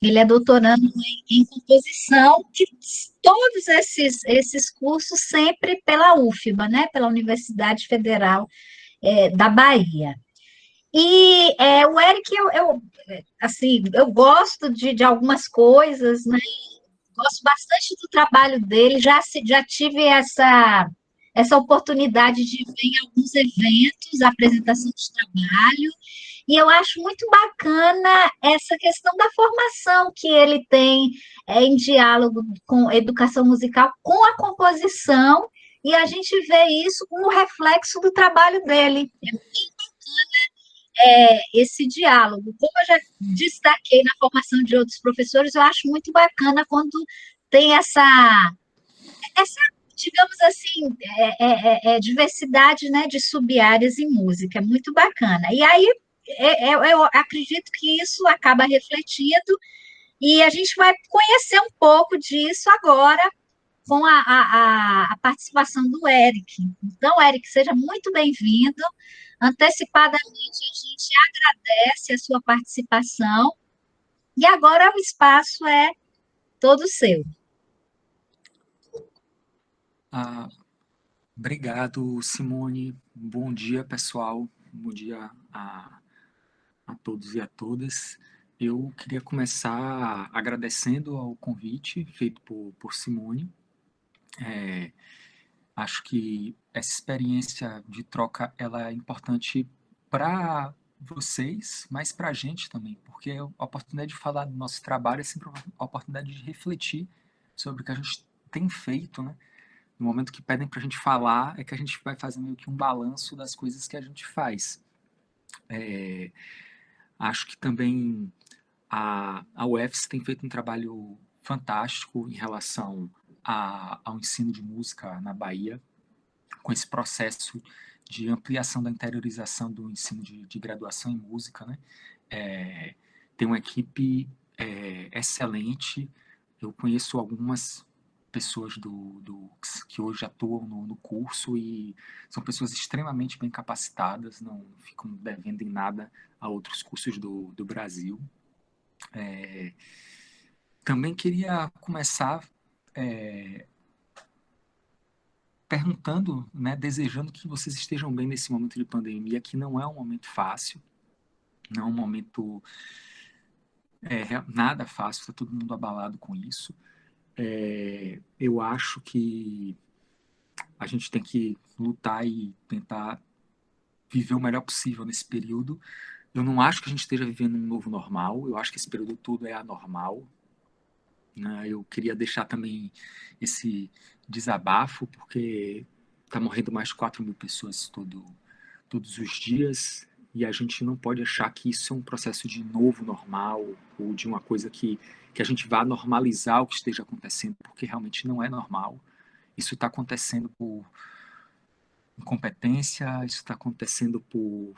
Ele é doutorando em composição, que todos esses cursos sempre pela UFBA, né, pela Universidade Federal da Bahia. E o Eric, assim, eu gosto de algumas coisas, né? Gosto bastante do trabalho dele, já tive essa oportunidade de ver em alguns eventos, a apresentação de trabalho, e eu acho muito bacana essa questão da formação que ele tem em diálogo com educação musical, com a composição, e a gente vê isso como reflexo do trabalho dele. Esse diálogo. Como eu já destaquei na formação de outros professores, eu acho muito bacana quando tem essa digamos assim, diversidade, né, de sub-áreas em música, é muito bacana. E aí eu acredito que isso acaba refletindo e a gente vai conhecer um pouco disso agora com a participação do Eric. Então, Eric, seja muito bem-vindo. Antecipadamente, a gente agradece a sua participação. E agora o espaço é todo seu. Ah, obrigado, Simone. Bom dia, pessoal. Bom dia a todos e a todas. Eu queria começar agradecendo ao convite feito por Simone. É, Acho que essa experiência de troca ela é importante para vocês, mas para a gente também, porque a oportunidade de falar do nosso trabalho é sempre a oportunidade de refletir sobre o que a gente tem feito, né? No momento que pedem para a gente falar, é que a gente vai fazer meio que um balanço das coisas que a gente faz. É, Acho que também a UFS tem feito um trabalho fantástico em relação ao ensino de música na Bahia, com esse processo de ampliação da interiorização do ensino de graduação em música, né? Tem uma equipe excelente. Eu conheço algumas pessoas que hoje atuam no curso e são pessoas extremamente bem capacitadas, não ficam devendo em nada a outros cursos do Brasil. Também queria começar perguntando, né, desejando que vocês estejam bem nesse momento de pandemia, que não é um momento fácil, não é um momento nada fácil, está todo mundo abalado com isso. Eu acho que a gente tem que lutar e tentar viver o melhor possível nesse período. Eu não acho que a gente esteja vivendo um novo normal, eu acho que esse período todo é anormal. Né? Eu queria deixar também esse desabafo, porque está morrendo mais de 4.000 pessoas todos os dias, e a gente não pode achar que isso é um processo de novo normal, ou de uma coisa que a gente vá normalizar o que esteja acontecendo, porque realmente não é normal. Isso está acontecendo por incompetência, isso está acontecendo por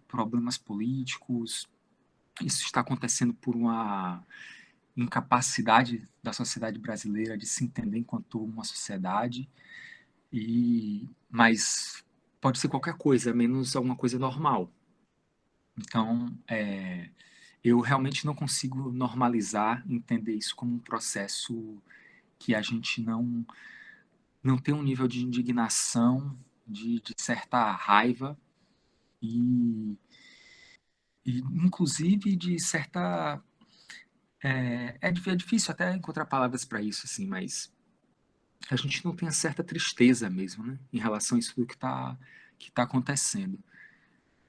problemas políticos, isso está acontecendo por uma incapacidade da sociedade brasileira de se entender enquanto uma sociedade, mas pode ser qualquer coisa, menos alguma coisa normal. Então, eu realmente não consigo normalizar, entender isso como um processo que a gente não tem um nível de indignação, de certa raiva e, e inclusive de certa é difícil até encontrar palavras para isso assim, mas a gente não tem a certa tristeza mesmo, né, em relação a isso tudo que tá acontecendo.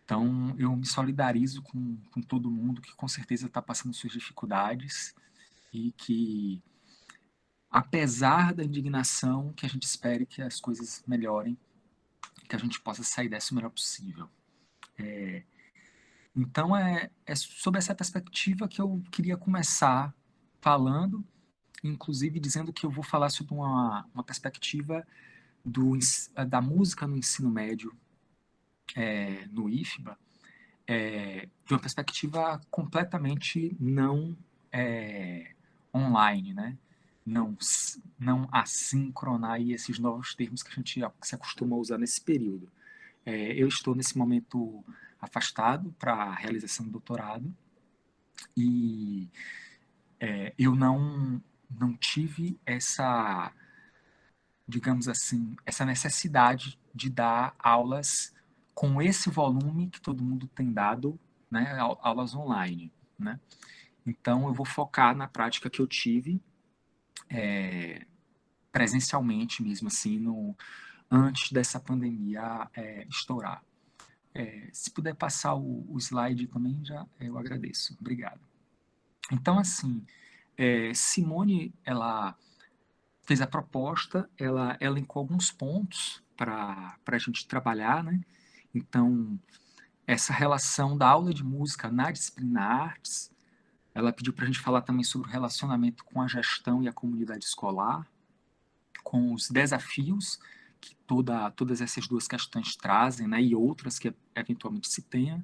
Então, eu me solidarizo com todo mundo que com certeza está passando suas dificuldades e que, apesar da indignação, que a gente espere que as coisas melhorem, que a gente possa sair dessa o melhor possível. Então, é sobre essa perspectiva que eu queria começar falando, inclusive dizendo que eu vou falar sobre uma perspectiva da música no ensino médio, no IFBA, de uma perspectiva completamente não online, né? Não assíncrona e esses novos termos que a gente se acostuma a usar nesse período. Eu estou nesse momento afastado para a realização do doutorado e eu não tive essa, digamos assim, essa necessidade de dar aulas com esse volume que todo mundo tem dado, né, aulas online, né? Então, eu vou focar na prática que eu tive presencialmente mesmo, assim, antes dessa pandemia estourar. Se puder passar o slide também, eu agradeço. Obrigado. Então, assim, Simone, ela fez a proposta, ela elencou alguns pontos para a gente trabalhar, né? Então, essa relação da aula de música na disciplina artes, ela pediu para a gente falar também sobre o relacionamento com a gestão e a comunidade escolar, com os desafios que todas essas duas questões trazem, né, e outras que eventualmente se tenha,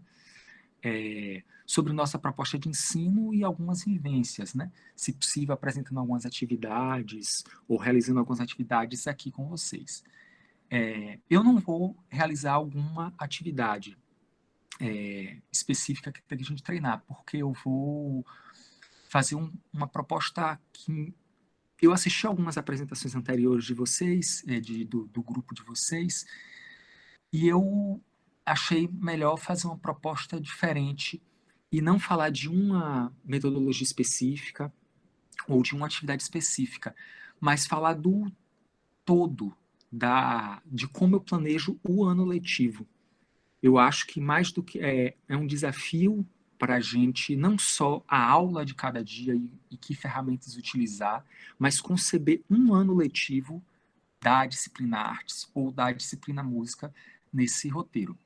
sobre nossa proposta de ensino e algumas vivências, né, se possível apresentando algumas atividades ou realizando algumas atividades aqui com vocês. Eu não vou realizar alguma atividade específica que a gente treinar, porque eu vou fazer uma proposta que eu assisti algumas apresentações anteriores de vocês, do grupo de vocês, e eu achei melhor fazer uma proposta diferente e não falar de uma metodologia específica ou de uma atividade específica, mas falar do todo, de como eu planejo o ano letivo. Eu acho que mais do que é um desafio para a gente, não só a aula de cada dia e que ferramentas utilizar, mas conceber um ano letivo da disciplina artes ou da disciplina música nesse roteiro.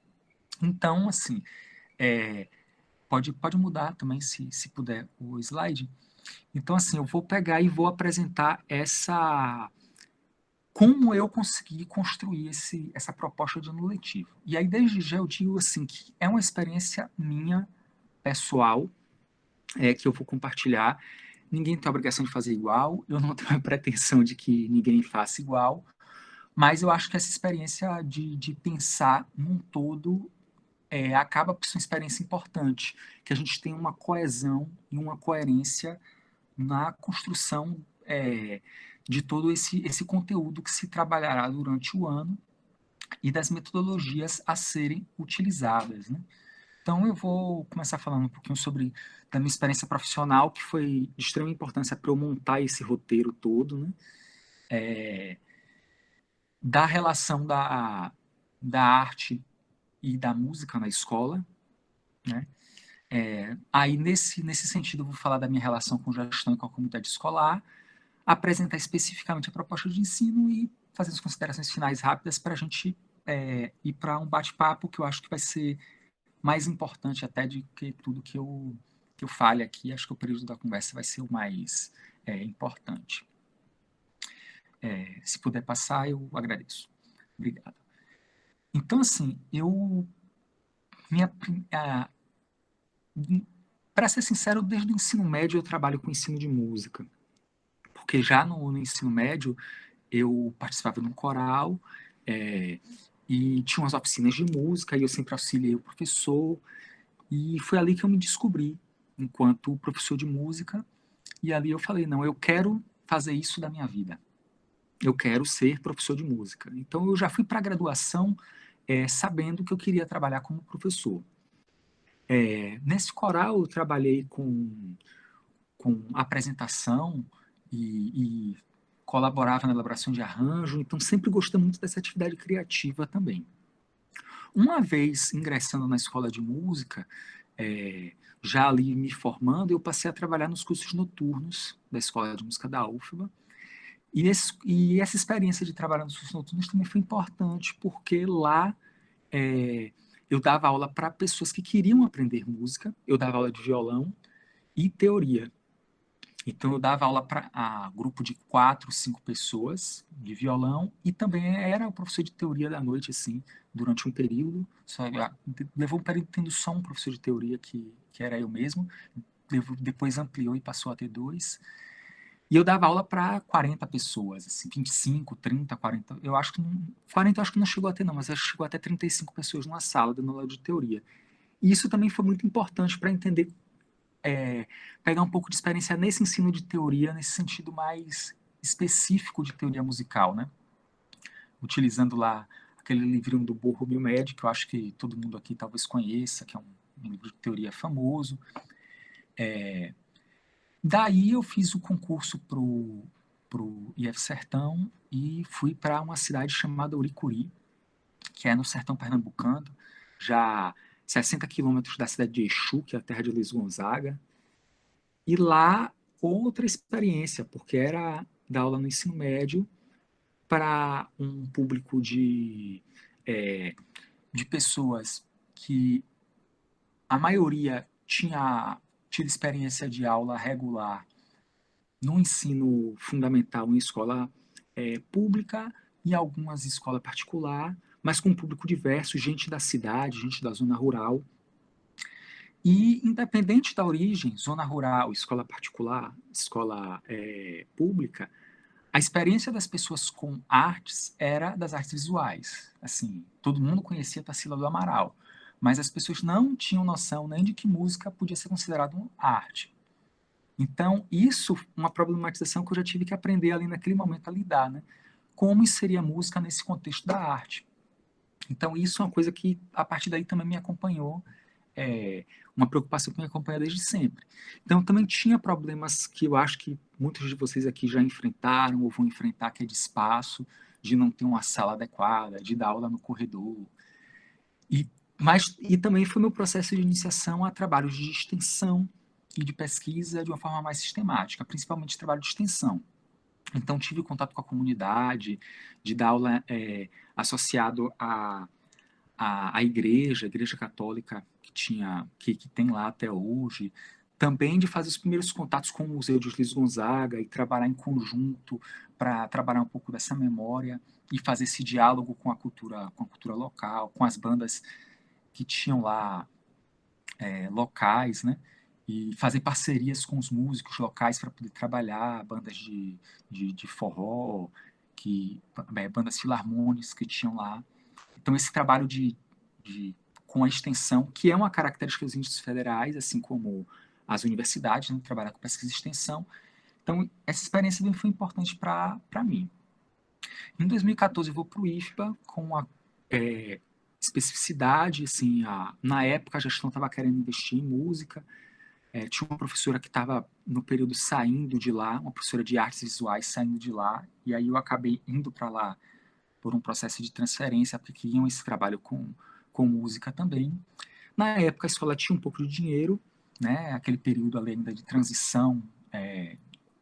Então, assim, pode mudar também, se puder, o slide. Então, assim, eu vou pegar e vou apresentar como eu consegui construir essa proposta de ano letivo. E aí, desde já, eu digo assim, que é uma experiência minha, pessoal, que eu vou compartilhar. Ninguém tem a obrigação de fazer igual, eu não tenho a pretensão de que ninguém faça igual, mas eu acho que essa experiência de pensar num todo acaba por ser uma experiência importante, que a gente tem uma coesão e uma coerência na construção de todo esse conteúdo que se trabalhará durante o ano e das metodologias a serem utilizadas, né? Então, eu vou começar falando um pouquinho sobre da minha experiência profissional, que foi de extrema importância para eu montar esse roteiro todo, né? Da relação da arte e da música na escola, né? Aí, nesse sentido, eu vou falar da minha relação com gestão e com a comunidade escolar, apresentar especificamente a proposta de ensino e fazer as considerações finais rápidas para a gente ir para um bate-papo que eu acho que vai ser mais importante até de que tudo que eu fale aqui. Acho que o período da conversa vai ser o mais importante. Se puder passar, eu agradeço. Obrigado. Então, assim, para ser sincero, desde o ensino médio eu trabalho com ensino de música, porque já no ensino médio eu participava de um coral e tinha umas oficinas de música e eu sempre auxiliei o professor, e foi ali que eu me descobri enquanto professor de música, e ali eu falei, não, eu quero fazer isso da minha vida, eu quero ser professor de música. Então eu já fui para a graduação sabendo que eu queria trabalhar como professor. Nesse coral eu trabalhei com apresentação e colaborava na elaboração de arranjo, então sempre gostei muito dessa atividade criativa também. Uma vez ingressando na escola de música, já ali me formando, eu passei a trabalhar nos cursos noturnos da escola de música da UFBA, e essa experiência de trabalhar nos cursos noturnos também foi importante, porque lá eu dava aula para pessoas que queriam aprender música, eu dava aula de violão e teoria. Então, eu dava aula para grupo de 4, 5 pessoas de violão e também era o professor de teoria da noite, assim, durante um período. Levou um período tendo só um professor de teoria, que era eu mesmo. Depois ampliou e passou a ter 2. E eu dava aula para 40 pessoas, assim, 25, 30, 40. 40 eu acho que não chegou a ter, não, mas acho que chegou até 35 pessoas numa sala dando aula de teoria. E isso também foi muito importante para entender pegar um pouco de experiência nesse ensino de teoria, nesse sentido mais específico de teoria musical, né? Utilizando lá aquele livrinho do Borbio Med, que eu acho que todo mundo aqui talvez conheça, que é um livro de teoria famoso. Daí eu fiz o concurso pro IF Sertão e fui para uma cidade chamada Uricuri, que é no sertão pernambucano, já 60 quilômetros da cidade de Exu, que é a terra de Luiz Gonzaga. E lá, outra experiência, porque era dar aula no ensino médio para um público de pessoas que a maioria tinha tido experiência de aula regular no ensino fundamental em escola pública e algumas escolas particular, mas com um público diverso, gente da cidade, gente da zona rural. E independente da origem, zona rural, escola particular, escola pública, a experiência das pessoas com artes era das artes visuais. Assim, todo mundo conhecia Tarsila do Amaral, mas as pessoas não tinham noção nem de que música podia ser considerada uma arte. Então, isso, uma problematização que eu já tive que aprender ali naquele momento a lidar, né? Como inserir a música nesse contexto da arte. Então, isso é uma coisa que, a partir daí, também me acompanhou, uma preocupação que me acompanha desde sempre. Então, também tinha problemas que eu acho que muitos de vocês aqui já enfrentaram ou vão enfrentar, que é de espaço, de não ter uma sala adequada, de dar aula no corredor. E também foi meu processo de iniciação a trabalhos de extensão e de pesquisa de uma forma mais sistemática, principalmente trabalho de extensão. Então, tive contato com a comunidade, de dar aula associado à igreja, a igreja católica que tem lá até hoje, também de fazer os primeiros contatos com o Museu de Luiz Gonzaga e trabalhar em conjunto para trabalhar um pouco dessa memória e fazer esse diálogo com a cultura local, com as bandas que tinham lá locais, né? E fazer parcerias com os músicos locais para poder trabalhar, bandas de forró, bandas filarmônicas que tinham lá. Então, esse trabalho com a extensão, que é uma característica dos índices federais, assim como as universidades, né, trabalhar com pesquisa e extensão. Então, essa experiência também foi importante para mim. Em 2014, eu vou para o IFBA com a especificidade, assim, na época a gestão estava querendo investir em música, tinha uma professora que estava no período saindo de lá, uma professora de artes visuais saindo de lá, e aí eu acabei indo para lá por um processo de transferência, porque queriam esse trabalho com música também. Na época, a escola tinha um pouco de dinheiro, né? Aquele período ali ainda de transição,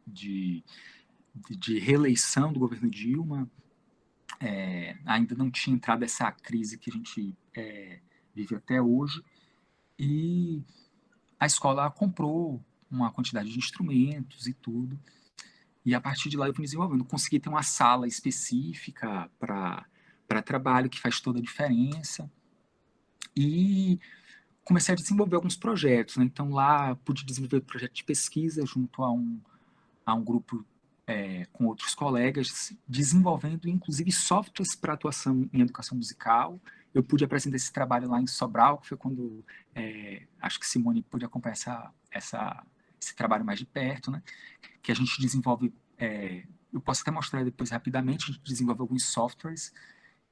de reeleição do governo Dilma, ainda não tinha entrado essa crise que a gente vive até hoje, e a escola comprou uma quantidade de instrumentos e tudo, e a partir de lá eu fui me desenvolvendo. Consegui ter uma sala específica para trabalho, que faz toda a diferença. E comecei a desenvolver alguns projetos, né? Então lá pude desenvolver um projeto de pesquisa junto a um grupo com outros colegas, desenvolvendo inclusive softwares para atuação em educação musical. Eu pude apresentar esse trabalho lá em Sobral, que foi quando acho que Simone pôde acompanhar esse trabalho mais de perto, né? Que a gente desenvolve, eu posso até mostrar depois rapidamente, a gente desenvolve alguns softwares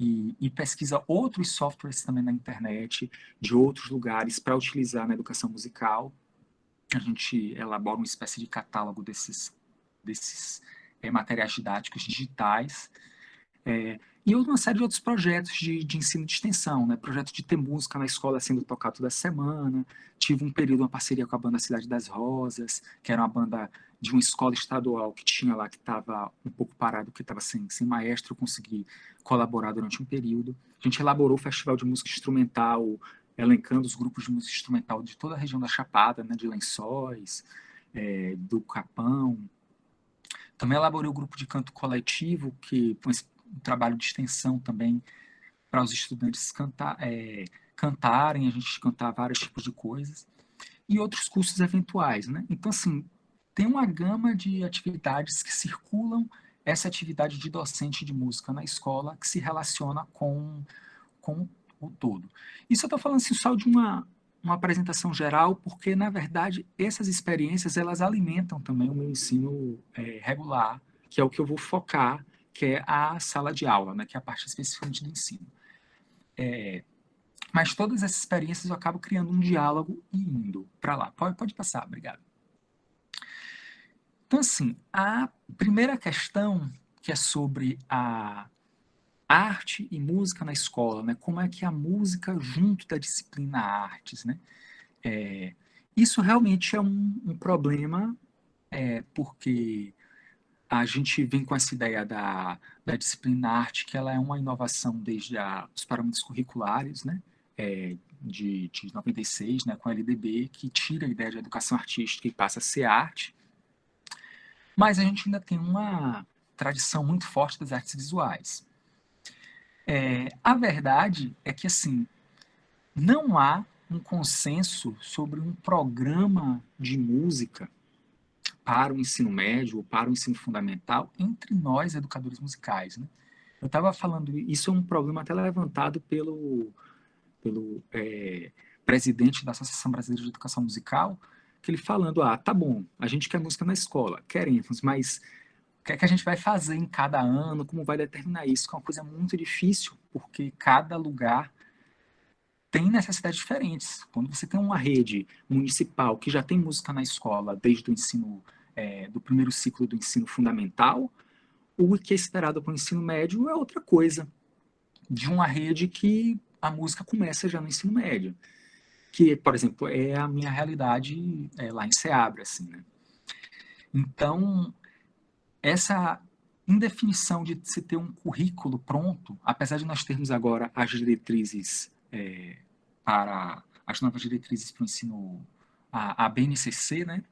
e pesquisa outros softwares também na internet, de outros lugares, para utilizar na educação musical. A gente elabora uma espécie de catálogo desses materiais didáticos digitais, e uma série de outros projetos de ensino de extensão, né? Projeto de ter música na escola sendo tocado toda semana. Tive um período, uma parceria com a banda Cidade das Rosas, que era uma banda de uma escola estadual que tinha lá, que estava um pouco parado, porque estava sem maestro. Eu consegui colaborar durante um período. A gente elaborou o Festival de Música Instrumental, elencando os grupos de música instrumental de toda a região da Chapada, né? De Lençóis, do Capão. Também elaborei o grupo de canto coletivo, que um trabalho de extensão também para os estudantes cantarem, a gente cantar vários tipos de coisas, e outros cursos eventuais, né? Então, assim, tem uma gama de atividades que circulam essa atividade de docente de música na escola, que se relaciona com o todo. Isso eu estou falando assim, só de uma apresentação geral, porque, na verdade, essas experiências, elas alimentam também o meu ensino regular, que é o que eu vou focar, que é a sala de aula, né, que é a parte especificamente do ensino. Mas todas essas experiências eu acabo criando um diálogo e indo para lá. Pode passar, obrigado. Então, assim, a primeira questão, que é sobre a arte e música na escola, né? Como é que a música junto da disciplina artes, né? Isso realmente é um problema, porque a gente vem com essa ideia da disciplina arte, que ela é uma inovação desde os parâmetros curriculares, né? De 96, né? Com a LDB, que tira a ideia de educação artística e passa a ser arte. Mas a gente ainda tem uma tradição muito forte das artes visuais. A verdade é que, assim, não há um consenso sobre um programa de música para o ensino médio ou para o ensino fundamental entre nós, educadores musicais, né? Eu estava falando, isso é um problema até levantado pelo presidente da Associação Brasileira de Educação Musical, que ele falando, tá bom, a gente quer música na escola, queremos, mas o que é que a gente vai fazer em cada ano, como vai determinar isso, que é uma coisa muito difícil, porque cada lugar tem necessidades diferentes. Quando você tem uma rede municipal que já tem música na escola desde o ensino, do primeiro ciclo do ensino fundamental, o que é esperado para o ensino médio é outra coisa, de uma rede que a música começa já no ensino médio, que, por exemplo, é a minha realidade lá em Ceabra, assim, né? Então, essa indefinição de se ter um currículo pronto, apesar de nós termos agora as diretrizes para as novas diretrizes para o ensino, a BNCC, né,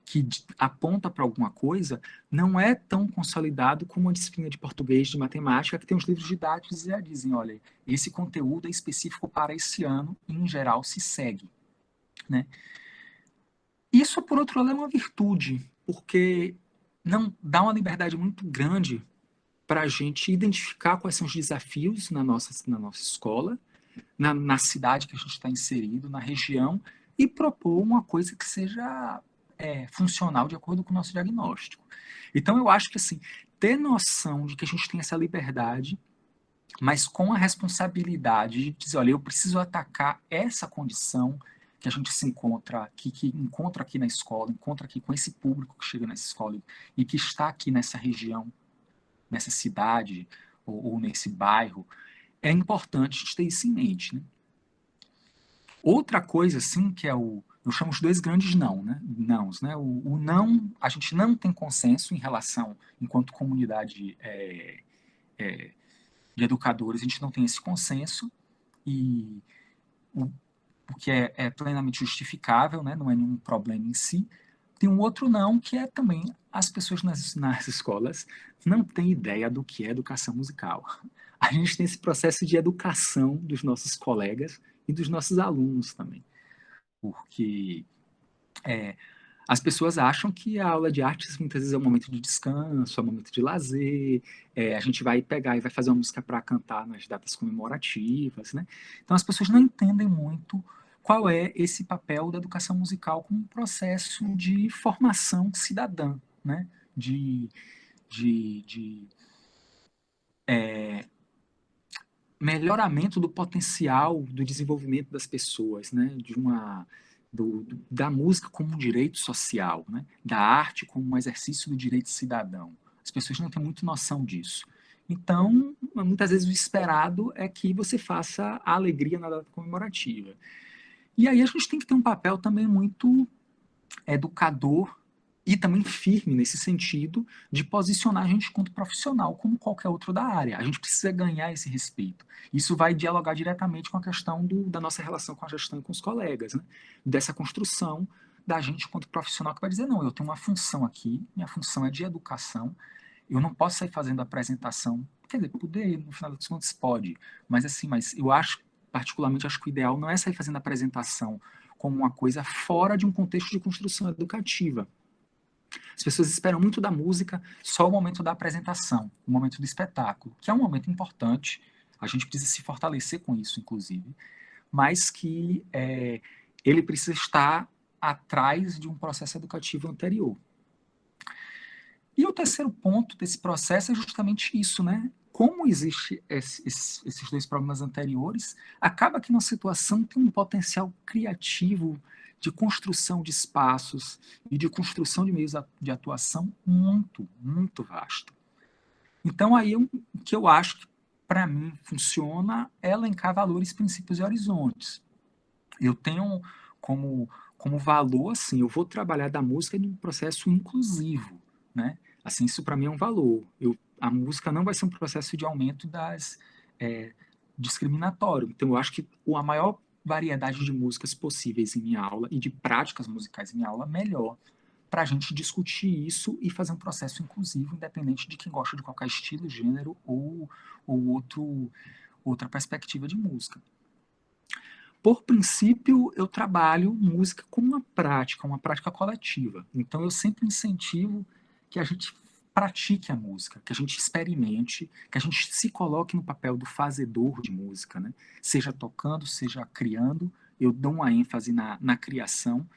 que aponta para alguma coisa, não é tão consolidado como a disciplina de português, de matemática, que tem os livros didáticos e já dizem, olha, esse conteúdo é específico para esse ano e, em geral, se segue, né? Isso, por outro lado, é uma virtude, porque não dá uma liberdade muito grande para a gente identificar quais são os desafios na nossa escola, na cidade que a gente está inserido, na região, e propor uma coisa que seja funcional de acordo com o nosso diagnóstico. Então, eu acho que, assim, ter noção de que a gente tem essa liberdade, mas com a responsabilidade de dizer, olha, eu preciso atacar essa condição que a gente se encontra aqui, que encontra aqui na escola, encontra aqui com esse público que chega nessa escola e que está aqui nessa região, nessa cidade ou nesse bairro, é importante a gente ter isso em mente, né? Outra coisa, assim, que eu chamo os dois grandes nãos, né? O não, a gente não tem consenso em relação, enquanto comunidade de educadores, a gente não tem esse consenso, e o que é plenamente justificável, né? Não é nenhum problema em si. Tem um outro não, que é também as pessoas nas escolas não têm ideia do que é educação musical. A gente tem esse processo de educação dos nossos colegas e dos nossos alunos também, porque as pessoas acham que a aula de artes muitas vezes é um momento de descanso, é um momento de lazer, a gente vai pegar e vai fazer uma música para cantar nas datas comemorativas, né? Então as pessoas não entendem muito qual é esse papel da educação musical como um processo de formação cidadã, né? De melhoramento do potencial do desenvolvimento das pessoas, né? Da música como um direito social, né? Da arte como um exercício do direito cidadão. As pessoas não têm muito noção disso. Então, muitas vezes o esperado é que você faça a alegria na data comemorativa. E aí a gente tem que ter um papel também muito educador e também firme nesse sentido de posicionar a gente como profissional, como qualquer outro da área. A gente precisa ganhar esse respeito. Isso vai dialogar diretamente com a questão da nossa relação com a gestão e com os colegas, né? Dessa construção da gente enquanto profissional que vai dizer, não, eu tenho uma função aqui, minha função é de educação, eu não posso sair fazendo apresentação, quer dizer, poder, no final das contas, pode, mas assim, mas eu acho, particularmente, acho que o ideal não é sair fazendo apresentação como uma coisa fora de um contexto de construção educativa. As pessoas esperam muito da música só o momento da apresentação, o momento do espetáculo, que é um momento importante, a gente precisa se fortalecer com isso, inclusive, mas que ele precisa estar atrás de um processo educativo anterior. E o terceiro ponto desse processo é justamente isso, né? Como existe esses dois problemas anteriores, acaba que uma situação tem um potencial criativo de construção de espaços e de construção de meios de atuação muito, muito vasto. Então, aí o que eu acho que, para mim, funciona é elencar valores, princípios e horizontes. Eu tenho como valor, assim, eu vou trabalhar da música em um processo inclusivo, né? Assim, isso para mim é um valor. A música não vai ser um processo de aumento discriminatório. Então, eu acho que a maior variedade de músicas possíveis em minha aula e de práticas musicais em minha aula, melhor para a gente discutir isso e fazer um processo inclusivo, independente de quem gosta de qualquer estilo, gênero ou outra perspectiva de música. Por princípio, eu trabalho música como uma prática coletiva. Então, eu sempre incentivo que a gente pratique a música, que a gente experimente, que a gente se coloque no papel do fazedor de música, né? Seja tocando, seja criando. Eu dou uma ênfase na criação,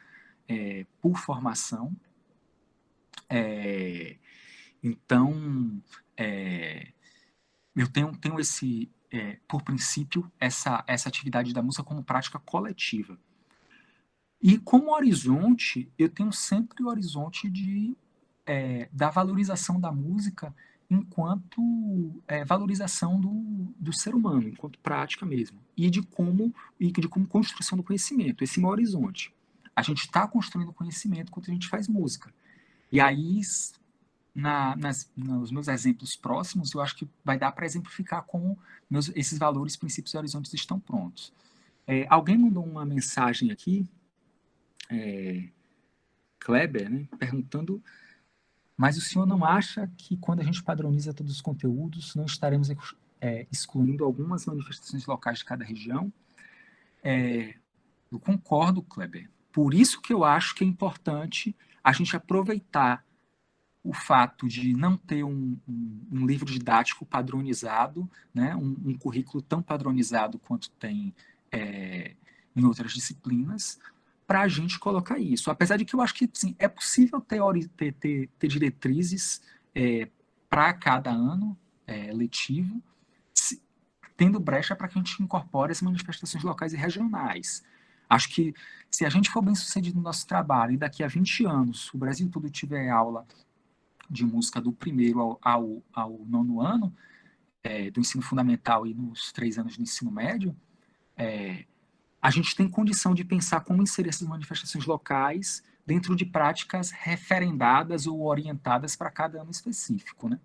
por formação. Então, eu tenho por princípio, essa atividade da música como prática coletiva. E como horizonte, eu tenho sempre o horizonte da valorização da música enquanto valorização do ser humano, enquanto prática mesmo, e de como construção do conhecimento, esse meu horizonte. A gente está construindo conhecimento enquanto a gente faz música. E aí, nos meus exemplos próximos, eu acho que vai dar para exemplificar como esses valores, princípios e horizontes estão prontos. Alguém mandou uma mensagem aqui, Kleber, né, perguntando: mas o senhor não acha que quando a gente padroniza todos os conteúdos, não estaremos excluindo algumas manifestações locais de cada região? Eu concordo, Kleber. Por isso que eu acho que é importante a gente aproveitar o fato de não ter um livro didático padronizado, né, um currículo tão padronizado quanto tem em outras disciplinas, para a gente colocar isso. Apesar de que eu acho que sim, é possível ter diretrizes para cada ano letivo, tendo brecha para que a gente incorpore as manifestações locais e regionais. Acho que se a gente for bem sucedido no nosso trabalho e daqui a 20 anos o Brasil todo tiver aula de música do primeiro ao nono ano, do ensino fundamental e nos 3 anos do ensino médio, a gente tem condição de pensar como inserir essas manifestações locais dentro de práticas referendadas ou orientadas para cada ano específico, né?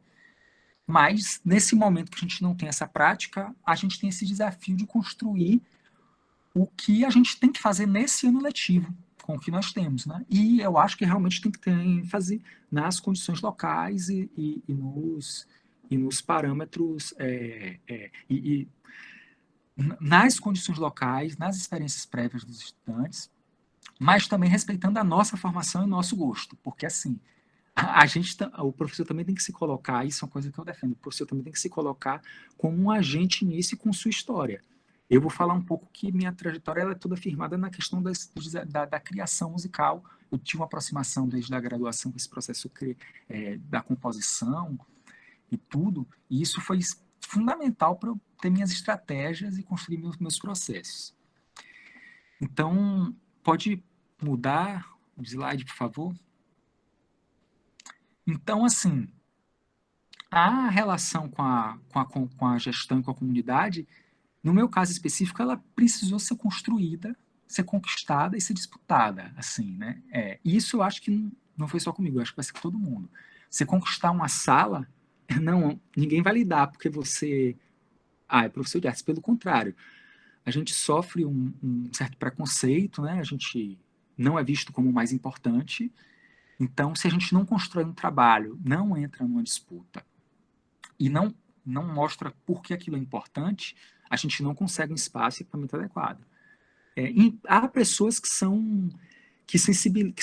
Mas, nesse momento que a gente não tem essa prática, a gente tem esse desafio de construir o que a gente tem que fazer nesse ano letivo, com o que nós temos, né? E eu acho que realmente tem que ter ênfase nas condições locais e nos parâmetros nas condições locais, nas experiências prévias dos estudantes, mas também respeitando a nossa formação e o nosso gosto, porque assim, o professor também tem que se colocar, isso é uma coisa que eu defendo, o professor também tem que se colocar como um agente nisso e com sua história. Eu vou falar um pouco que minha trajetória ela é toda firmada na questão da criação musical. Eu tive uma aproximação desde a graduação com esse processo da composição e tudo, e isso foi fundamental para eu ter minhas estratégias e construir meus processos. Então, pode mudar o slide, por favor? Então, assim, a relação com a gestão e com a comunidade, no meu caso específico, ela precisou ser construída, ser conquistada e ser disputada, assim, né? Isso eu acho que não foi só comigo, eu acho que vai ser com todo mundo. Você conquistar uma sala, ninguém vai lhe dar, porque você é professor de artes. Pelo contrário, a gente sofre um certo preconceito, né? A gente não é visto como o mais importante. Então, se a gente não constrói um trabalho, não entra numa disputa e não mostra por que aquilo é importante, a gente não consegue um espaço e equipamento adequado. Há pessoas que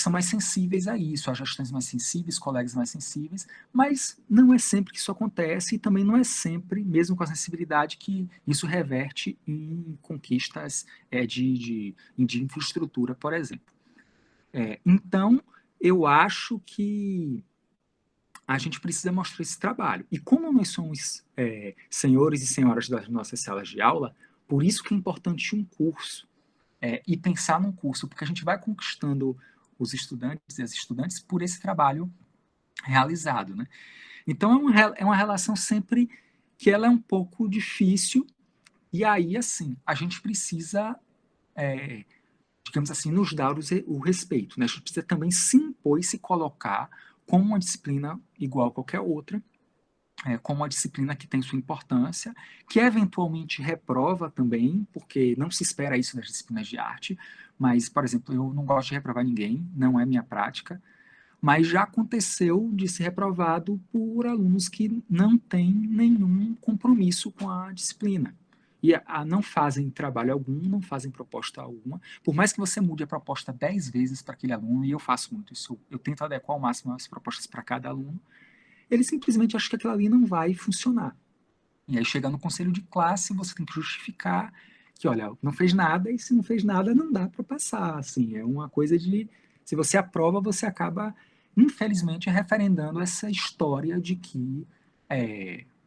são mais sensíveis a isso, a gestões mais sensíveis, colegas mais sensíveis, mas não é sempre que isso acontece e também não é sempre, mesmo com a sensibilidade, que isso reverte em conquistas de infraestrutura, por exemplo. Então, eu acho que a gente precisa mostrar esse trabalho. E como nós somos senhores e senhoras das nossas salas de aula, por isso que é importante um curso, e pensar num curso, porque a gente vai conquistando os estudantes e as estudantes por esse trabalho realizado, né? Então, é uma relação sempre que ela é um pouco difícil, e aí, assim, a gente precisa, digamos assim, nos dar o respeito, né? A gente precisa também se impor e se colocar como uma disciplina igual a qualquer outra, como uma disciplina que tem sua importância, que eventualmente reprova também, porque não se espera isso das disciplinas de arte, mas, por exemplo, eu não gosto de reprovar ninguém, não é minha prática, mas já aconteceu de ser reprovado por alunos que não têm nenhum compromisso com a disciplina. E não fazem trabalho algum, não fazem proposta alguma. Por mais que você mude a proposta 10 vezes para aquele aluno, e eu faço muito isso, eu tento adequar ao máximo as propostas para cada aluno, ele simplesmente acha que aquilo ali não vai funcionar. E aí chega no conselho de classe, você tem que justificar que, olha, não fez nada, e se não fez nada, não dá para passar. Assim, é uma coisa de... Se você aprova, você acaba, infelizmente, referendando essa história de que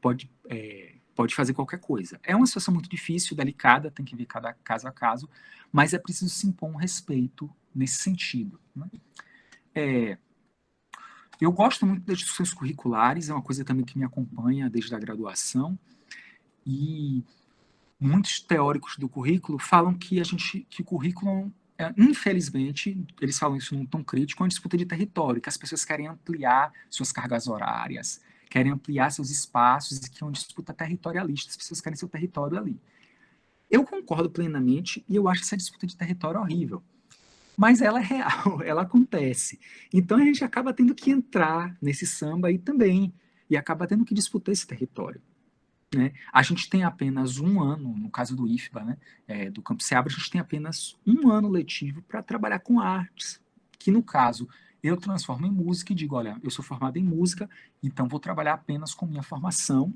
pode fazer qualquer coisa. É uma situação muito difícil, delicada, tem que ver cada caso a caso, mas é preciso se impor um respeito nesse sentido, né? Eu gosto muito das discussões curriculares, é uma coisa também que me acompanha desde a graduação, e muitos teóricos do currículo falam que que o currículo, infelizmente, eles falam isso num tom crítico, é uma disputa de território, que as pessoas querem ampliar suas cargas horárias, querem ampliar seus espaços, e que é uma disputa territorialista, as pessoas querem seu território ali. Eu concordo plenamente e eu acho essa disputa de território horrível. Mas ela é real, ela acontece. Então a gente acaba tendo que entrar nesse samba aí também, e acaba tendo que disputar esse território, né? A gente tem apenas um ano, no caso do IFBA, né, do Campus Seabra, a gente tem apenas um ano letivo para trabalhar com artes, que no caso eu transformo em música e digo, olha, eu sou formado em música, então vou trabalhar apenas com minha formação,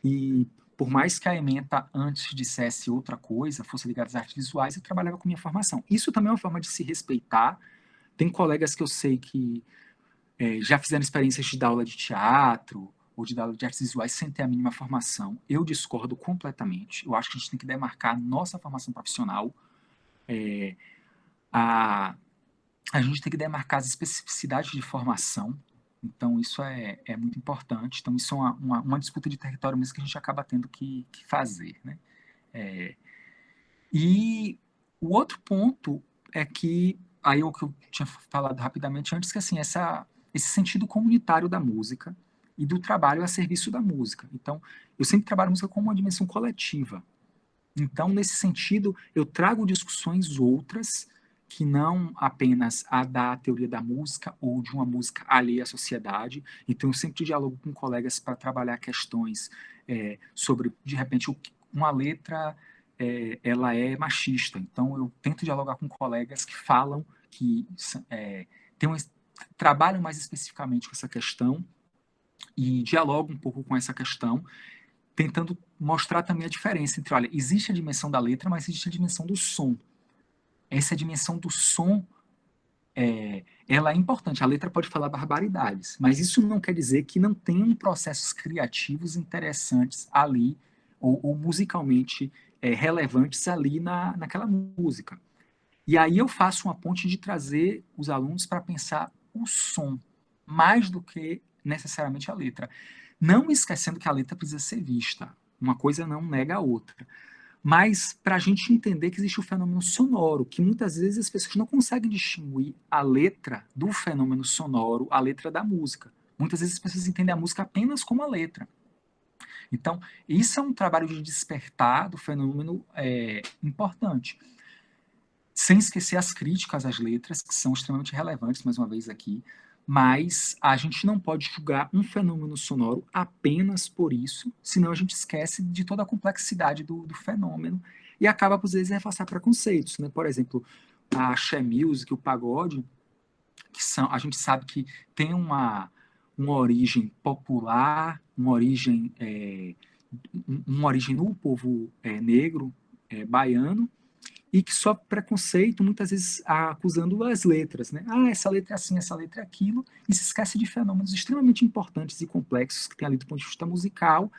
e por mais que a ementa antes dissesse outra coisa, fosse ligada às artes visuais, eu trabalhava com minha formação. Isso também é uma forma de se respeitar. Tem colegas que eu sei que já fizeram experiências de dar aula de teatro ou de dar aula de artes visuais sem ter a mínima formação. Eu discordo completamente. Eu acho que a gente tem que demarcar nossa formação profissional. A gente tem que demarcar as especificidades de formação. Então, isso é muito importante. Então, isso é uma disputa de território mesmo que a gente acaba tendo que fazer, né? E o outro ponto é que, aí é o que eu tinha falado rapidamente antes, que assim, esse sentido comunitário da música e do trabalho a serviço da música. Então, eu sempre trabalho a música como uma dimensão coletiva. Então, nesse sentido, eu trago discussões outras que não apenas a da teoria da música ou de uma música alheia à sociedade. Então, eu sempre dialogo com colegas para trabalhar questões sobre, de repente, uma letra ela é machista. Então, eu tento dialogar com colegas que falam, que trabalham mais especificamente com essa questão e dialogam um pouco com essa questão, tentando mostrar também a diferença entre, olha, existe a dimensão da letra, mas existe a dimensão do som. Essa dimensão do som, ela é importante. A letra pode falar barbaridades, mas isso não quer dizer que não tenham processos criativos interessantes ali, ou musicalmente relevantes ali naquela música. E aí eu faço uma ponte de trazer os alunos para pensar o som, mais do que necessariamente a letra. Não esquecendo que a letra precisa ser vista. Uma coisa não nega a outra. Mas para a gente entender que existe o fenômeno sonoro, que muitas vezes as pessoas não conseguem distinguir a letra do fenômeno sonoro, a letra da música. Muitas vezes as pessoas entendem a música apenas como a letra. Então, isso é um trabalho de despertar do fenômeno importante. Sem esquecer as críticas às letras, que são extremamente relevantes, mais uma vez aqui, mas a gente não pode julgar um fenômeno sonoro apenas por isso, senão a gente esquece de toda a complexidade do fenômeno e acaba, por vezes, reforçar preconceitos, né? Por exemplo, a axé music, o pagode, que são, a gente sabe que tem uma origem popular, uma origem no povo negro, baiano, e que sofre preconceito, muitas vezes acusando as letras, né? Ah, essa letra é assim, essa letra é aquilo, e se esquece de fenômenos extremamente importantes e complexos que tem ali do ponto de vista musical,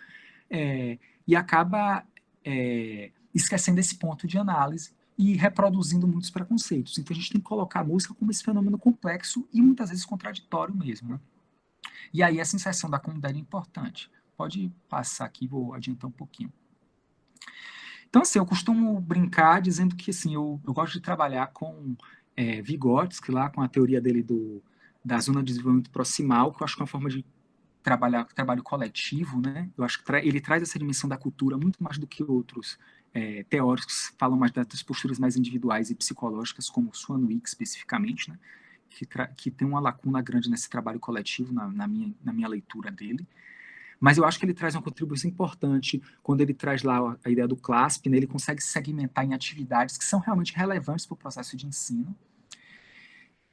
e acaba esquecendo esse ponto de análise e reproduzindo muitos preconceitos. Então a gente tem que colocar a música como esse fenômeno complexo e muitas vezes contraditório mesmo, né? E aí essa inserção da comunidade é importante. Pode passar aqui, vou adiantar um pouquinho. Então, assim, eu costumo brincar dizendo que, assim, eu gosto de trabalhar com Vygotsky, lá com a teoria dele da zona de desenvolvimento proximal, que eu acho que é uma forma de trabalho coletivo, né? Eu acho que ele traz essa dimensão da cultura muito mais do que outros teóricos que falam mais das posturas mais individuais e psicológicas, como o Swan Wick, especificamente, né? Que tem uma lacuna grande nesse trabalho coletivo, na minha leitura dele. Mas eu acho que ele traz uma contribuição importante quando ele traz lá a ideia do CLASP, né? Ele consegue segmentar em atividades que são realmente relevantes para o processo de ensino.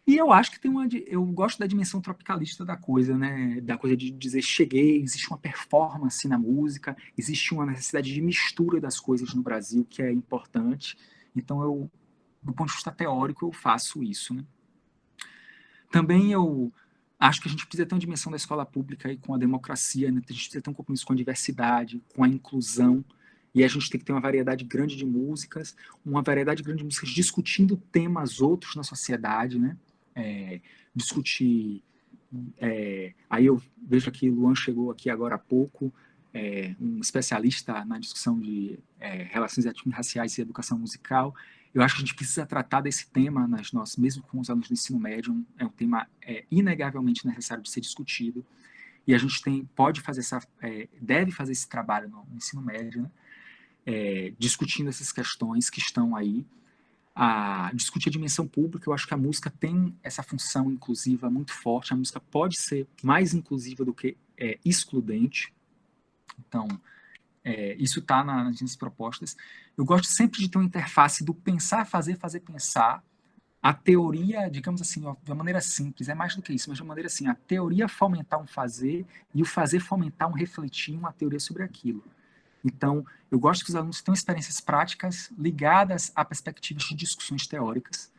E eu acho que eu gosto da dimensão tropicalista da coisa, né? Da coisa de dizer cheguei, existe uma performance na música, existe uma necessidade de mistura das coisas no Brasil que é importante. Então do ponto de vista teórico, eu faço isso, né? Também eu acho que a gente precisa ter uma dimensão da escola pública aí com a democracia, né? A gente precisa ter um compromisso com a diversidade, com a inclusão, e a gente tem que ter uma variedade grande de músicas, uma variedade grande de músicas discutindo temas outros na sociedade, né? Discutir. Aí eu vejo que o Luan chegou aqui agora há pouco, um especialista na discussão de relações étnico-raciais e educação musical. Eu acho que a gente precisa tratar desse tema mesmo com os alunos do ensino médio, é um tema inegavelmente necessário de ser discutido, e a gente deve fazer esse trabalho no ensino médio, né? Discutindo essas questões que estão aí, discutir a dimensão pública. Eu acho que a música tem essa função inclusiva muito forte, a música pode ser mais inclusiva do que excludente, então isso está nas minhas propostas. Eu gosto sempre de ter uma interface do pensar, fazer, fazer, pensar. A teoria, digamos assim, de uma maneira simples, é mais do que isso, mas de uma maneira assim, a teoria fomentar um fazer e o fazer fomentar um refletir, uma teoria sobre aquilo. Então, eu gosto que os alunos tenham experiências práticas ligadas a perspectivas de discussões teóricas,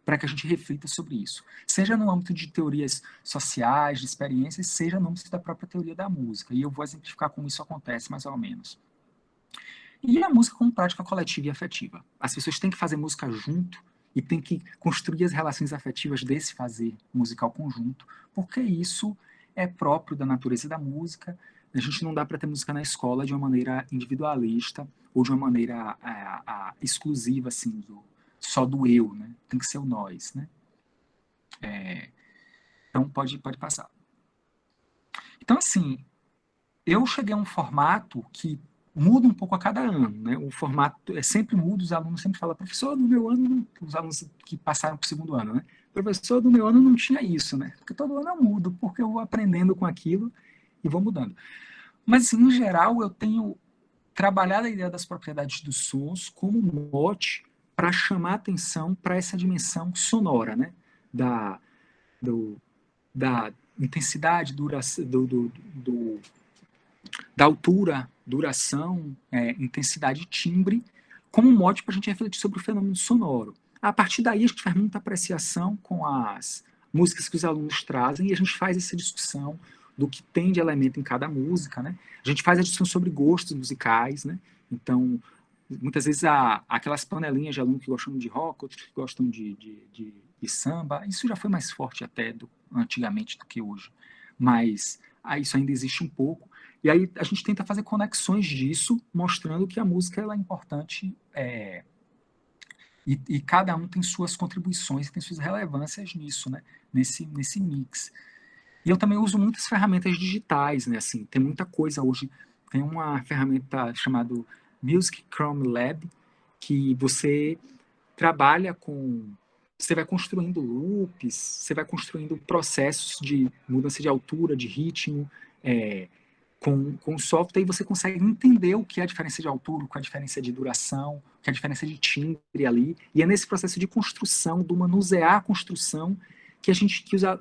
para que a gente reflita sobre isso. Seja no âmbito de teorias sociais, de experiências, seja no âmbito da própria teoria da música. E eu vou exemplificar como isso acontece, mais ou menos. E a música como prática coletiva e afetiva. As pessoas têm que fazer música junto e têm que construir as relações afetivas desse fazer musical conjunto, porque isso é próprio da natureza da música. A gente não dá para ter música na escola de uma maneira individualista ou de uma maneira exclusiva, assim, só do eu, né? Tem que ser o nós, né? Então, pode passar. Então, assim, eu cheguei a um formato que muda um pouco a cada ano, né? O formato sempre muda, os alunos sempre falam, professor, no meu ano, os alunos que passaram para o segundo ano, né? Professor, do meu ano não tinha isso, né? Porque todo ano eu mudo, porque eu vou aprendendo com aquilo e vou mudando. Mas, assim, em geral, eu tenho trabalhado a ideia das propriedades dos sons como mote para chamar atenção para essa dimensão sonora, né? Da, da intensidade, da altura, duração, intensidade e timbre, como um mote para a gente refletir sobre o fenômeno sonoro. A partir daí, a gente faz muita apreciação com as músicas que os alunos trazem e a gente faz essa discussão do que tem de elemento em cada música, né? A gente faz a discussão sobre gostos musicais, né? Então, muitas vezes há aquelas panelinhas de alunos que gostam de rock, outros que gostam de samba. Isso já foi mais forte até antigamente do que hoje. Mas isso ainda existe um pouco. E aí a gente tenta fazer conexões disso, mostrando que a música ela é importante e cada um tem suas contribuições, tem suas relevâncias nisso, né? Nesse mix. E eu também uso muitas ferramentas digitais, né? Assim, tem muita coisa hoje. Tem uma ferramenta chamada Music Chrome Lab, que você trabalha com... Você vai construindo loops, você vai construindo processos de mudança de altura, de ritmo, com o software, e você consegue entender o que é a diferença de altura, o que é a diferença de duração, o que é a diferença de timbre ali, e é nesse processo de construção, do manusear a construção, que a gente que usa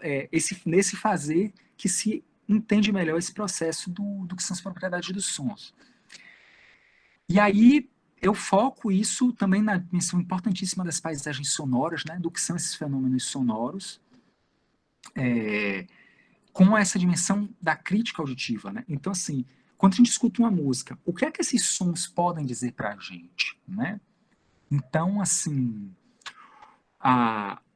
nesse fazer que se entende melhor esse processo do que são as propriedades dos sons. E aí eu foco isso também na dimensão importantíssima das paisagens sonoras, né, do que são esses fenômenos sonoros, com essa dimensão da crítica auditiva, né? Então, assim, quando a gente escuta uma música, o que é que esses sons podem dizer para a gente, né? Então, assim,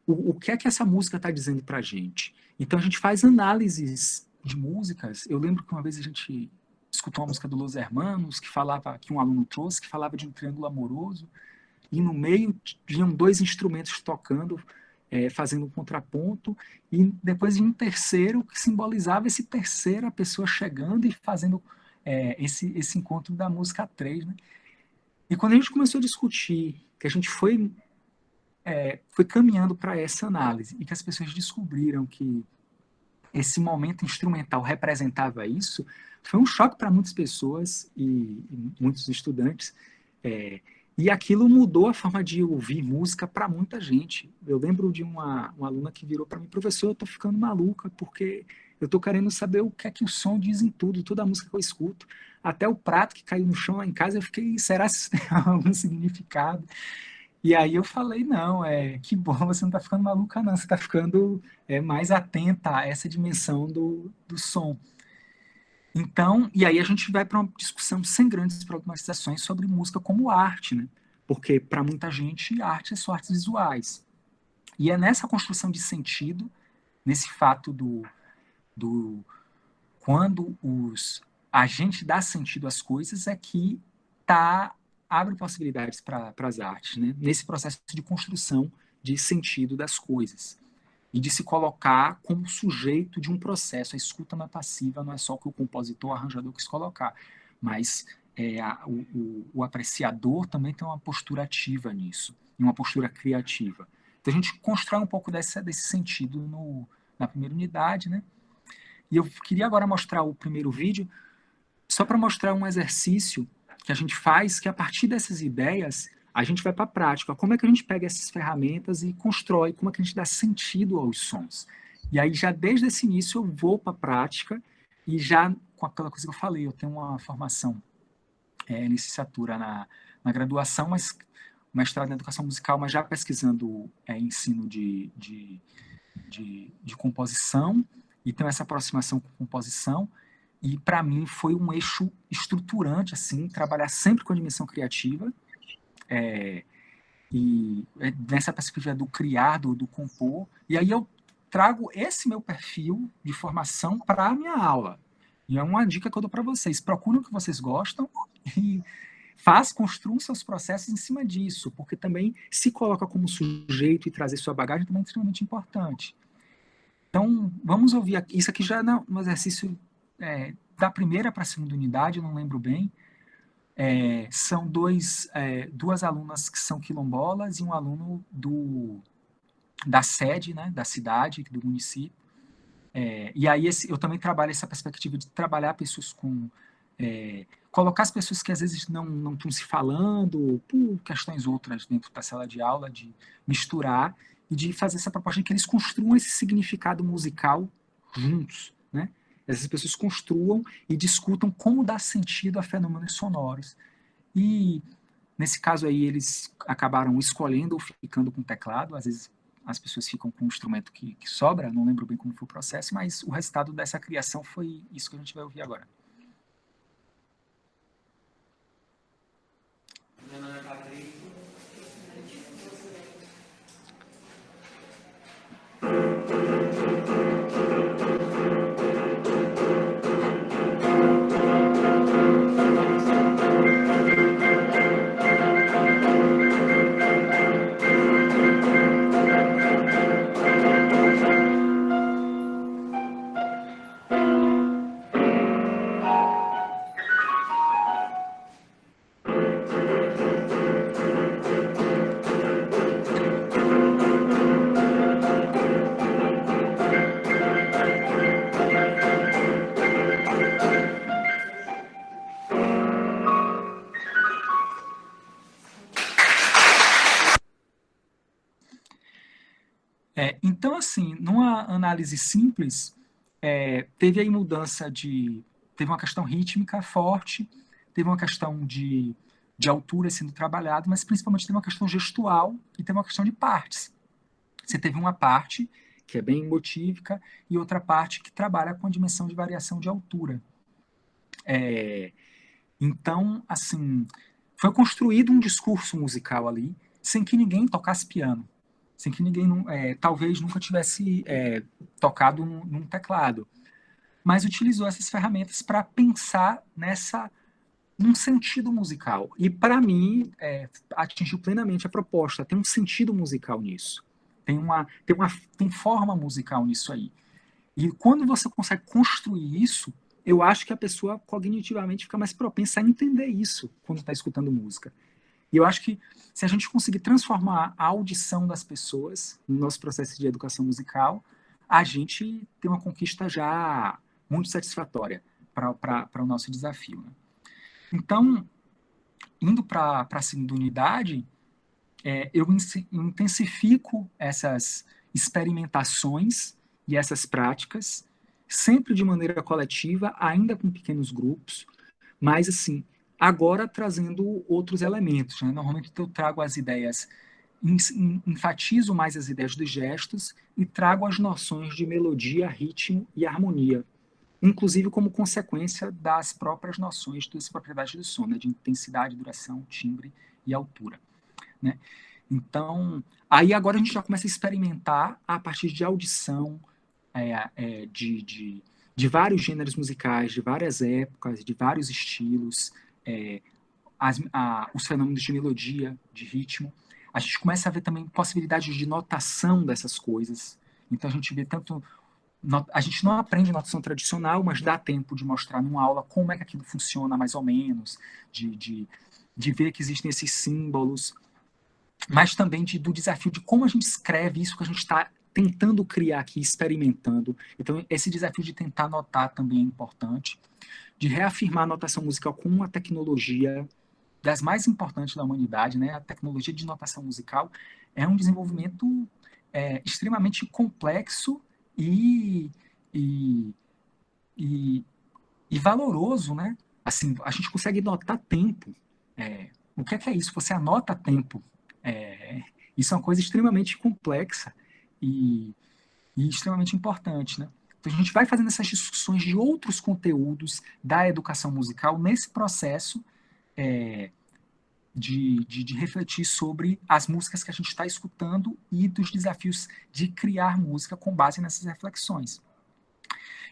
o que é que essa música está dizendo para a gente? Então, a gente faz análises de músicas. Eu lembro que uma vez a gente escutou uma música do Los Hermanos, que um aluno trouxe, que falava de um triângulo amoroso, e no meio tinham dois instrumentos tocando, fazendo um contraponto, e depois de um terceiro que simbolizava esse terceira pessoa chegando e fazendo esse encontro da música a três, né? E quando a gente começou a discutir, que a gente foi caminhando para essa análise, e que as pessoas descobriram que esse momento instrumental representava isso, foi um choque para muitas pessoas e muitos estudantes, e aquilo mudou a forma de ouvir música para muita gente. Eu lembro de uma aluna que virou para mim: professor, eu estou ficando maluca, porque eu estou querendo saber o que é que o som diz em tudo, toda a música que eu escuto. Até o prato que caiu no chão lá em casa, eu fiquei: será que isso tem algum significado? E aí eu falei: não, que bom, você não está ficando maluca, não, você está ficando mais atenta a essa dimensão do som. Então, e aí a gente vai para uma discussão sem grandes problematizações sobre música como arte, né? Porque para muita gente, arte é só artes visuais. E é nessa construção de sentido, nesse fato quando a gente dá sentido às coisas, é que abre possibilidades para as artes, né? Nesse processo de construção de sentido das coisas. E de se colocar como sujeito de um processo. A escuta não é passiva, não é só o que o compositor, o arranjador quis colocar, mas o apreciador também tem uma postura ativa nisso, e uma postura criativa. Então a gente constrói um pouco desse sentido na primeira unidade, né? E eu queria agora mostrar o primeiro vídeo, só para mostrar um exercício que a gente faz, que a partir dessas ideias a gente vai para a prática. Como é que a gente pega essas ferramentas e constrói? Como é que a gente dá sentido aos sons? E aí, já desde esse início, eu vou para a prática, e já com aquela coisa que eu falei, eu tenho uma formação, licenciatura na graduação, mas mestrado em educação musical, mas já pesquisando ensino de composição, e tenho essa aproximação com composição. E para mim foi um eixo estruturante, assim, trabalhar sempre com a dimensão criativa, e nessa perspectiva do criar, do compor. E aí eu trago esse meu perfil de formação para a minha aula. E é uma dica que eu dou para vocês: procurem o que vocês gostam e construam seus processos em cima disso, porque também se coloca como sujeito e trazer sua bagagem também é extremamente importante. Então, vamos ouvir aqui. Isso aqui já é um exercício da primeira para a segunda unidade, eu não lembro bem. São duas alunas que são quilombolas e um aluno da sede, né, da cidade, do município. E aí eu também trabalho essa perspectiva de trabalhar pessoas colocar as pessoas que às vezes não estão se falando por questões outras dentro da sala de aula, de misturar e de fazer essa proposta de que eles construam esse significado musical juntos, né? Essas pessoas construam e discutam como dar sentido a fenômenos sonoros. E, nesse caso aí, eles acabaram escolhendo ou ficando com o teclado. Às vezes as pessoas ficam com um instrumento que sobra, não lembro bem como foi o processo, mas o resultado dessa criação foi isso que a gente vai ouvir agora. Meu nome é Patrick. Então, assim, numa análise simples, teve aí teve uma questão rítmica forte, teve uma questão de altura sendo trabalhada, mas principalmente teve uma questão gestual e teve uma questão de partes. Você teve uma parte que é bem motívica e outra parte que trabalha com a dimensão de variação de altura. Então, assim, foi construído um discurso musical ali, sem que ninguém tocasse piano, sem que ninguém, talvez, nunca tivesse tocado num teclado, mas utilizou essas ferramentas para pensar num sentido musical. E, para mim, atingiu plenamente a proposta. Tem um sentido musical nisso. Tem forma musical nisso aí. E quando você consegue construir isso, eu acho que a pessoa cognitivamente fica mais propensa a entender isso quando está escutando música. E eu acho que se a gente conseguir transformar a audição das pessoas no nosso processo de educação musical, a gente tem uma conquista já muito satisfatória para o nosso desafio. Né? Então, indo para a segunda unidade, eu intensifico essas experimentações e essas práticas, sempre de maneira coletiva, ainda com pequenos grupos, mas assim, agora trazendo outros elementos. Né? Normalmente eu trago as ideias, enfatizo mais as ideias dos gestos e trago as noções de melodia, ritmo e harmonia, inclusive como consequência das próprias noções das propriedades do som, né? De intensidade, duração, timbre e altura. Né? Então, aí agora a gente já começa a experimentar a partir de audição de vários gêneros musicais, de várias épocas, de vários estilos, os fenômenos de melodia, de ritmo. A gente começa a ver também possibilidades de notação dessas coisas. Então a gente vê tanto... A gente não aprende notação tradicional, mas dá tempo de mostrar numa aula como é que aquilo funciona mais ou menos, de ver que existem esses símbolos, mas também do desafio de como a gente escreve isso que a gente está tentando criar aqui, experimentando. Então, esse desafio de tentar anotar também é importante, de reafirmar a notação musical como uma tecnologia das mais importantes da humanidade, né? A tecnologia de notação musical é um desenvolvimento extremamente complexo e, e, e, e valoroso, né? Assim, a gente consegue notar tempo. O que é isso? Você anota tempo. Isso é uma coisa extremamente complexa e, e extremamente importante, né? Então a gente vai fazendo essas discussões de outros conteúdos da educação musical nesse processo de refletir sobre as músicas que a gente está escutando e dos desafios de criar música com base nessas reflexões.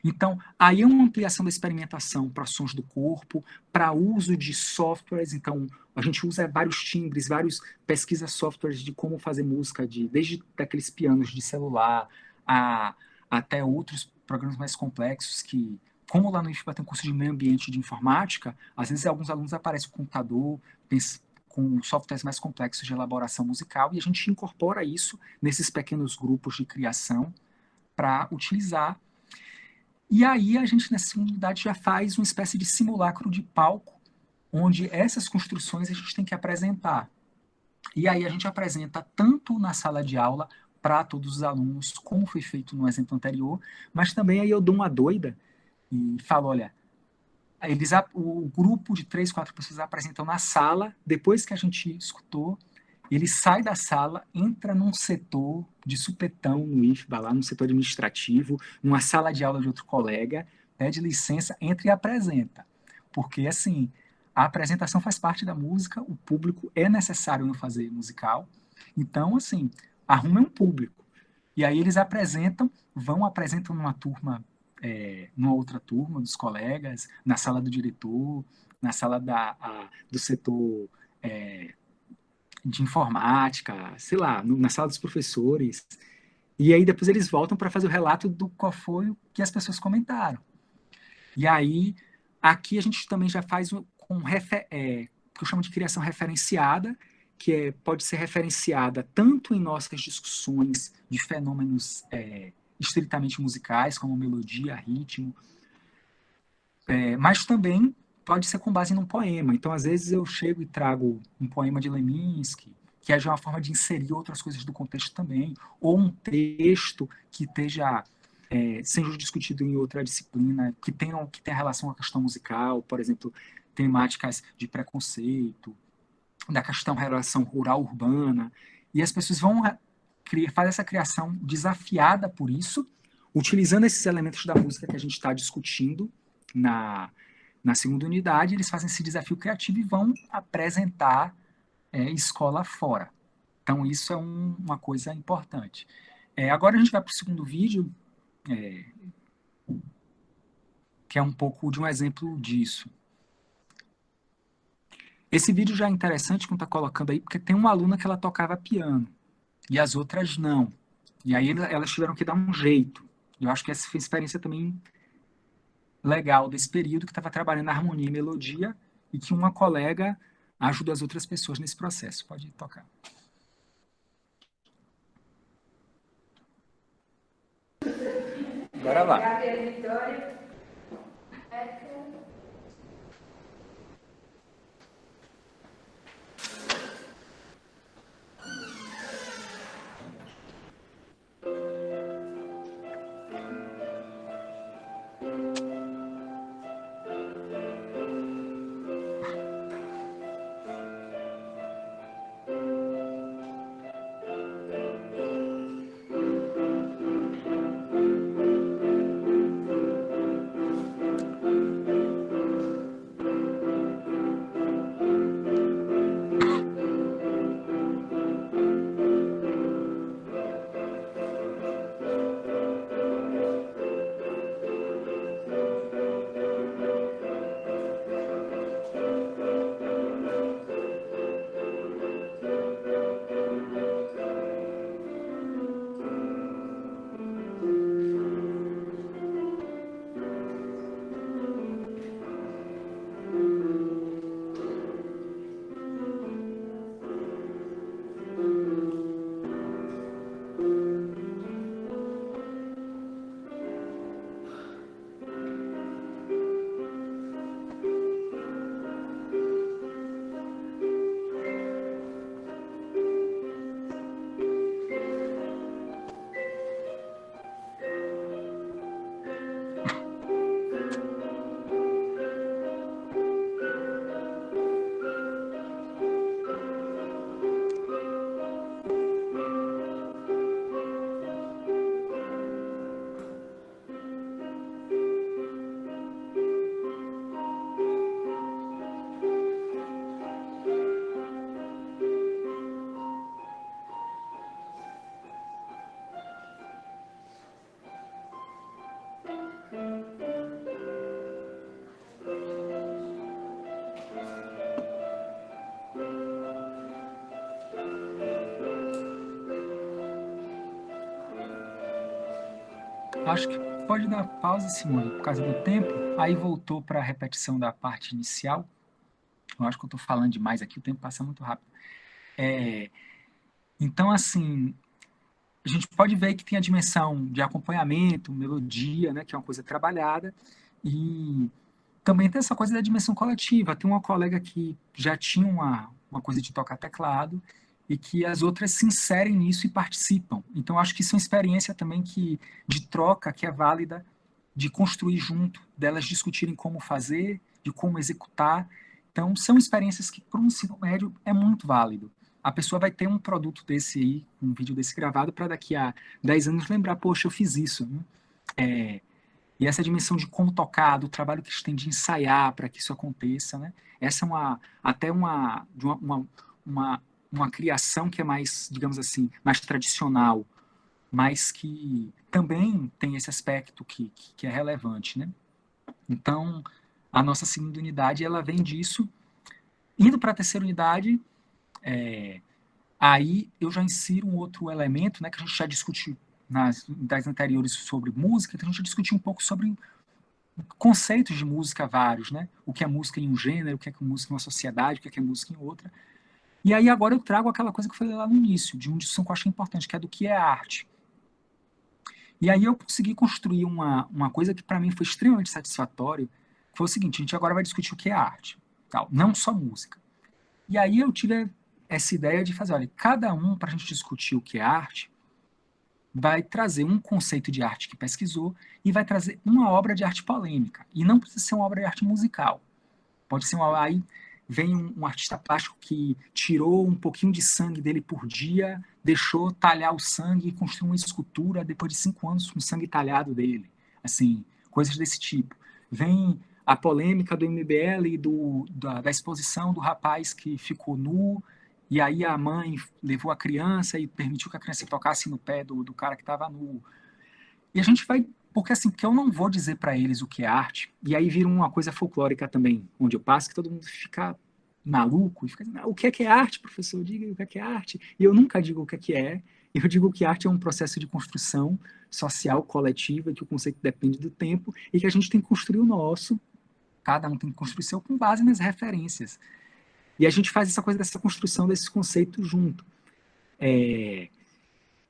Então, aí é uma ampliação da experimentação para sons do corpo, para uso de softwares. Então, a gente usa vários timbres, vários pesquisa softwares de como fazer música, desde daqueles pianos de celular até outros programas mais complexos que, como lá no IFBA tem um curso de meio ambiente de informática, às vezes alguns alunos aparecem com computador, com softwares mais complexos de elaboração musical, e a gente incorpora isso nesses pequenos grupos de criação para utilizar. E aí a gente, nessa segunda unidade, já faz uma espécie de simulacro de palco, onde essas construções a gente tem que apresentar. E aí a gente apresenta tanto na sala de aula para todos os alunos, como foi feito no exemplo anterior, mas também aí eu dou uma doida e falo, olha, o grupo de 3, 4 pessoas apresentam na sala, depois que a gente escutou, ele sai da sala, entra num setor de supetão no IFBA, lá no setor administrativo, numa sala de aula de outro colega, pede licença, entra e apresenta. Porque, assim, a apresentação faz parte da música, o público é necessário no fazer musical. Então, assim, arruma um público. E aí eles apresentam numa turma, numa outra turma dos colegas, na sala do diretor, na sala do setor de informática, sei lá, na sala dos professores. E aí depois eles voltam para fazer o relato do qual foi o que as pessoas comentaram. E aí, aqui a gente também já faz o que eu chamo de criação referenciada, que pode ser referenciada tanto em nossas discussões de fenômenos estritamente musicais, como melodia, ritmo, mas também pode ser com base num poema. Então, às vezes, eu chego e trago um poema de Leminski, que haja uma forma de inserir outras coisas do contexto também, ou um texto que esteja sendo discutido em outra disciplina, que tenha relação com a questão musical, por exemplo, temáticas de preconceito, da questão relação rural-urbana, e as pessoas vão fazer essa criação desafiada por isso, utilizando esses elementos da música que a gente está discutindo na segunda unidade, eles fazem esse desafio criativo e vão apresentar escola fora. Então, isso é uma coisa importante. Agora a gente vai para o segundo vídeo, que é um pouco de um exemplo disso. Esse vídeo já é interessante, como está colocando aí, porque tem uma aluna que ela tocava piano, e as outras não. E aí elas tiveram que dar um jeito. Eu acho que essa foi a experiência também legal desse período, que estava trabalhando harmonia e melodia, e que uma colega ajuda as outras pessoas nesse processo. Pode tocar. Bora lá. Acho que pode dar pausa, Simone, por causa do tempo. Aí voltou para a repetição da parte inicial. Eu acho que eu estou falando demais aqui, o tempo passa muito rápido. Então, assim, a gente pode ver que tem a dimensão de acompanhamento, melodia, né, que é uma coisa trabalhada, e também tem essa coisa da dimensão coletiva. Tem uma colega que já tinha uma coisa de tocar teclado, e que as outras se inserem nisso e participam. Então, acho que isso é uma experiência também de troca, que é válida, de construir junto, delas discutirem como fazer, de como executar. Então, são experiências que, para um ensino médio, é muito válido. A pessoa vai ter um produto desse aí, um vídeo desse gravado, para daqui a 10 anos lembrar, poxa, eu fiz isso. Né? E essa dimensão de como tocar, do trabalho que eles têm de ensaiar para que isso aconteça, né? Essa é uma criação que é mais, digamos assim, mais tradicional, mas que também tem esse aspecto que é relevante, né? Então, a nossa segunda unidade, ela vem disso. Indo para a terceira unidade, aí eu já insiro um outro elemento, né, que a gente já discutiu nas unidades anteriores sobre música, então a gente já discutiu um pouco sobre conceitos de música vários, né? O que é música em um gênero, o que é música em uma sociedade, o que é música em outra. E aí agora eu trago aquela coisa que eu falei lá no início, de uma discussão que eu achei importante, que é do que é arte. E aí eu consegui construir uma coisa que para mim foi extremamente satisfatória, que foi o seguinte: a gente agora vai discutir o que é arte, tal, não só música. E aí eu tive essa ideia de fazer, olha, cada um, para a gente discutir o que é arte, vai trazer um conceito de arte que pesquisou e vai trazer uma obra de arte polêmica. E não precisa ser uma obra de arte musical. Pode ser uma... Aí vem um artista plástico que tirou um pouquinho de sangue dele por dia, deixou talhar o sangue e construiu uma escultura depois de 5 anos com o sangue talhado dele. Assim, coisas desse tipo. Vem a polêmica do MBL e da exposição do rapaz que ficou nu, e aí a mãe levou a criança e permitiu que a criança tocasse no pé do cara que estava nu. E a gente vai, porque assim, porque eu não vou dizer para eles o que é arte, e aí vira uma coisa folclórica também, onde eu passo, que todo mundo fica maluco, e fica dizendo, o que é arte, professor? Diga o que é arte. E eu nunca digo o que é, eu digo que arte é um processo de construção social, coletiva, que o conceito depende do tempo, e que a gente tem que construir o nosso, cada um tem que construir o seu com base nas referências. E a gente faz essa coisa dessa construção desses conceitos junto.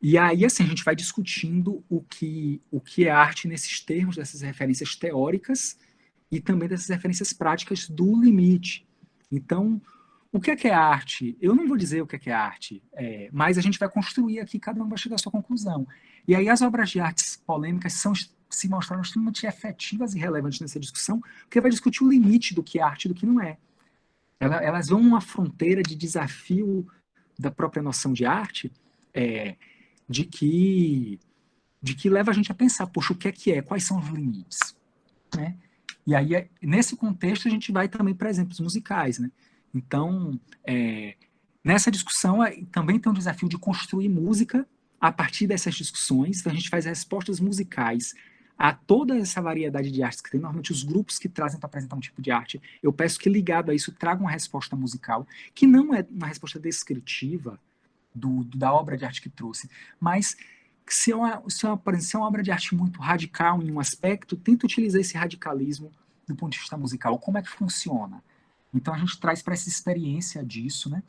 E aí, assim, a gente vai discutindo o que é arte nesses termos, dessas referências teóricas e também dessas referências práticas do limite. Então, o que é arte? Eu não vou dizer o que é arte, mas a gente vai construir aqui, cada um vai chegar à sua conclusão. E aí as obras de artes polêmicas se mostraram extremamente efetivas e relevantes nessa discussão, porque vai discutir o limite do que é arte e do que não é. Elas vão uma fronteira de desafio da própria noção de arte, é, de que leva a gente a pensar, poxa, o que é? Quais são os limites? Né? E aí, nesse contexto, a gente vai também para exemplos musicais. Né? Então, nessa discussão, também tem um desafio de construir música a partir dessas discussões. Então, a gente faz respostas musicais a toda essa variedade de artes que tem. Normalmente, os grupos que trazem para apresentar um tipo de arte, eu peço que, ligado a isso, tragam uma resposta musical, que não é uma resposta descritiva da obra de arte que trouxe, mas por exemplo, se é uma obra de arte muito radical em um aspecto, tenta utilizar esse radicalismo do ponto de vista musical. Como é que funciona? Então a gente traz para essa experiência disso, né?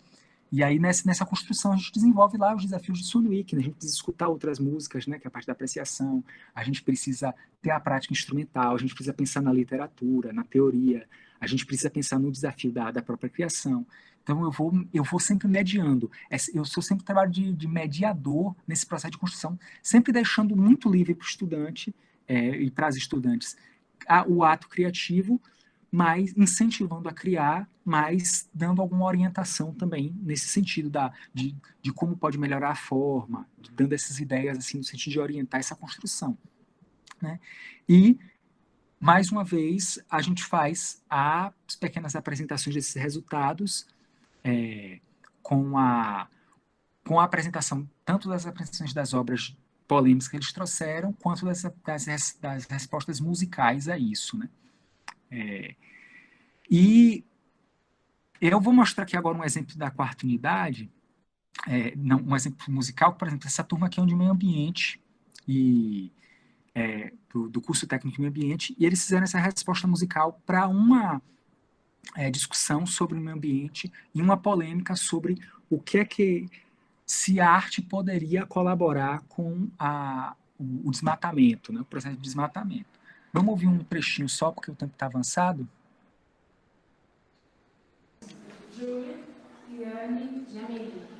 E aí nessa construção a gente desenvolve lá os desafios de Sunwick, né? A gente precisa escutar outras músicas, né? Que é a parte da apreciação, a gente precisa ter a prática instrumental, a gente precisa pensar na literatura, na teoria, a gente precisa pensar no desafio da própria criação. Então eu vou sempre mediando. Eu sou sempre trabalho de mediador nesse processo de construção, sempre deixando muito livre para o estudante e para as estudantes o ato criativo, mas incentivando a criar, mas dando alguma orientação também nesse sentido de como pode melhorar a forma, dando essas ideias assim no sentido de orientar essa construção, né? E mais uma vez a gente faz as pequenas apresentações desses resultados com a apresentação tanto das apresentações das obras polêmicas que eles trouxeram, quanto das respostas musicais a isso, né? E eu vou mostrar aqui agora um exemplo da quarta unidade, um exemplo musical, por exemplo, essa turma aqui é de meio ambiente, e do curso técnico de meio ambiente, e eles fizeram essa resposta musical para uma discussão sobre o meio ambiente e uma polêmica sobre o que se a arte poderia colaborar com o desmatamento, né, o processo de desmatamento. Vamos ouvir um trechinho só, porque o tempo está avançado? Juliane Jamili.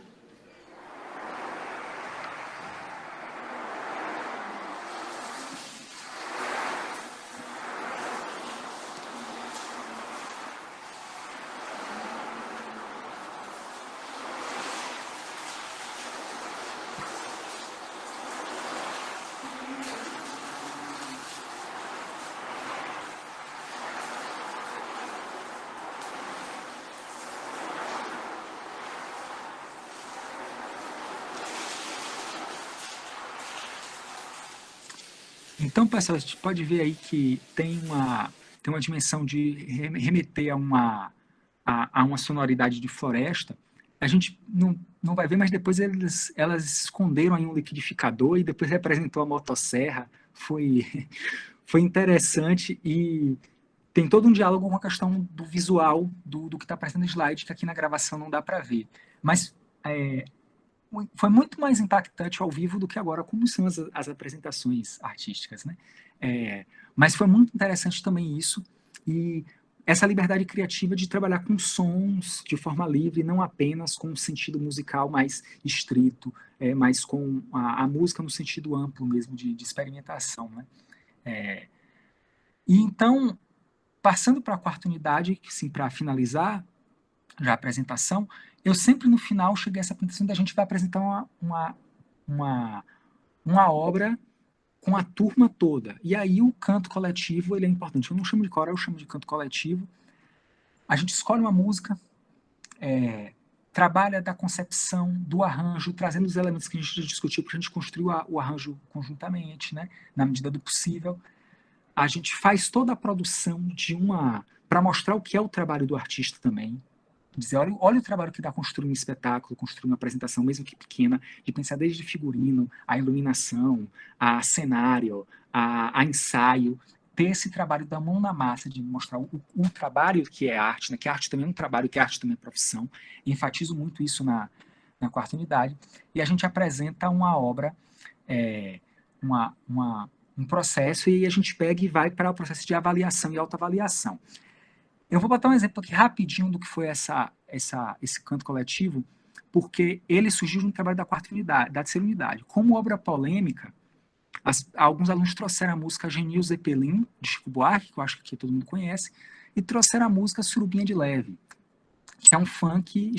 Então, pessoal, a gente pode ver aí que tem uma dimensão de remeter a uma sonoridade de floresta. A gente não vai ver, mas depois elas esconderam aí um liquidificador e depois representou a motosserra. Foi interessante e tem todo um diálogo com a questão do visual do que está aparecendo no slide, que aqui na gravação não dá para ver. Mas foi muito mais impactante ao vivo do que agora, como são as apresentações artísticas, né? Mas foi muito interessante também isso, e essa liberdade criativa de trabalhar com sons de forma livre, não apenas com um sentido musical mais estrito, mas com a música no sentido amplo mesmo, de experimentação, né? E então, passando para a quarta unidade, assim, para finalizar já a apresentação, eu sempre no final cheguei a essa apresentação da gente vai apresentar uma obra com a turma toda. E aí o canto coletivo, ele é importante. Eu não chamo de coral, eu chamo de canto coletivo. A gente escolhe uma música, trabalha da concepção, do arranjo, trazendo os elementos que a gente discutiu, porque a gente construiu o arranjo conjuntamente, né, na medida do possível. A gente faz toda a produção para mostrar o que é o trabalho do artista também. Dizer, olha o trabalho que dá construir um espetáculo, construir uma apresentação, mesmo que pequena, de pensar desde figurino, a iluminação, a cenário, a ensaio, ter esse trabalho da mão na massa, de mostrar o trabalho que é arte, né? Que a arte também é um trabalho, que a arte também é profissão. Enfatizo muito isso na quarta unidade. E a gente apresenta uma obra, um processo, e a gente pega e vai para o processo de avaliação e autoavaliação. Eu vou botar um exemplo aqui rapidinho do que foi esse canto coletivo, porque ele surgiu de um trabalho da quarta unidade, da terceira unidade. Como obra polêmica, alguns alunos trouxeram a música Genil Zeppelin, de Chico Buarque, que eu acho que todo mundo conhece, e trouxeram a música Surubinha de Leve, que é um funk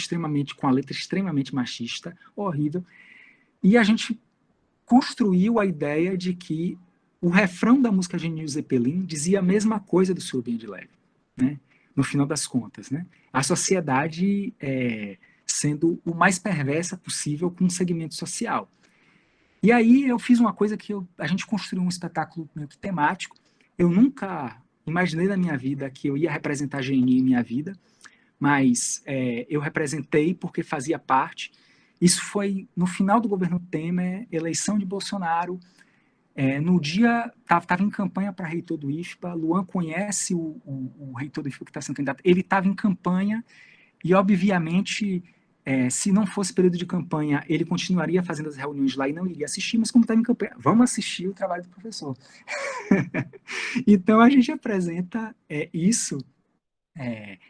com a letra extremamente machista, horrível, e a gente construiu a ideia de que o refrão da música Genil Zeppelin dizia a mesma coisa do Surubinha de Leve, né? No final das contas, né? A sociedade sendo o mais perversa possível com um segmento social. E aí eu fiz uma coisa que a gente construiu um espetáculo meio que temático. Eu nunca imaginei na minha vida que eu ia representar GNI em minha vida, mas eu representei porque fazia parte. Isso foi no final do governo Temer, eleição de Bolsonaro. No dia, estava em campanha para reitor do IFPA, Luan conhece o reitor do IFPA que está sendo candidato, ele estava em campanha e, obviamente, se não fosse período de campanha, ele continuaria fazendo as reuniões lá e não iria assistir, mas como estava em campanha, vamos assistir o trabalho do professor. Então, a gente apresenta isso,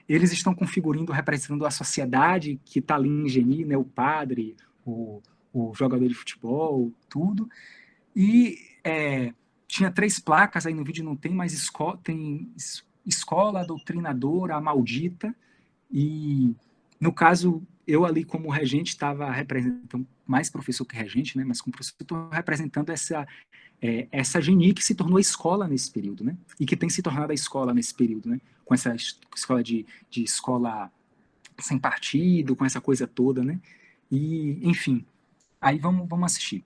eles estão configurando, representando a sociedade que está ali em Geni, né, o padre, o jogador de futebol, tudo. E tinha 3 placas, aí no vídeo não tem, mas tem escola, doutrinadora, a maldita, e no caso, eu ali como regente estava representando, mais professor que regente, né, mas como professor estou representando essa Geni que se tornou a escola nesse período, né, e que tem se tornado a escola nesse período, né, com essa escola de escola sem partido, com essa coisa toda, né, e enfim, aí vamos assistir.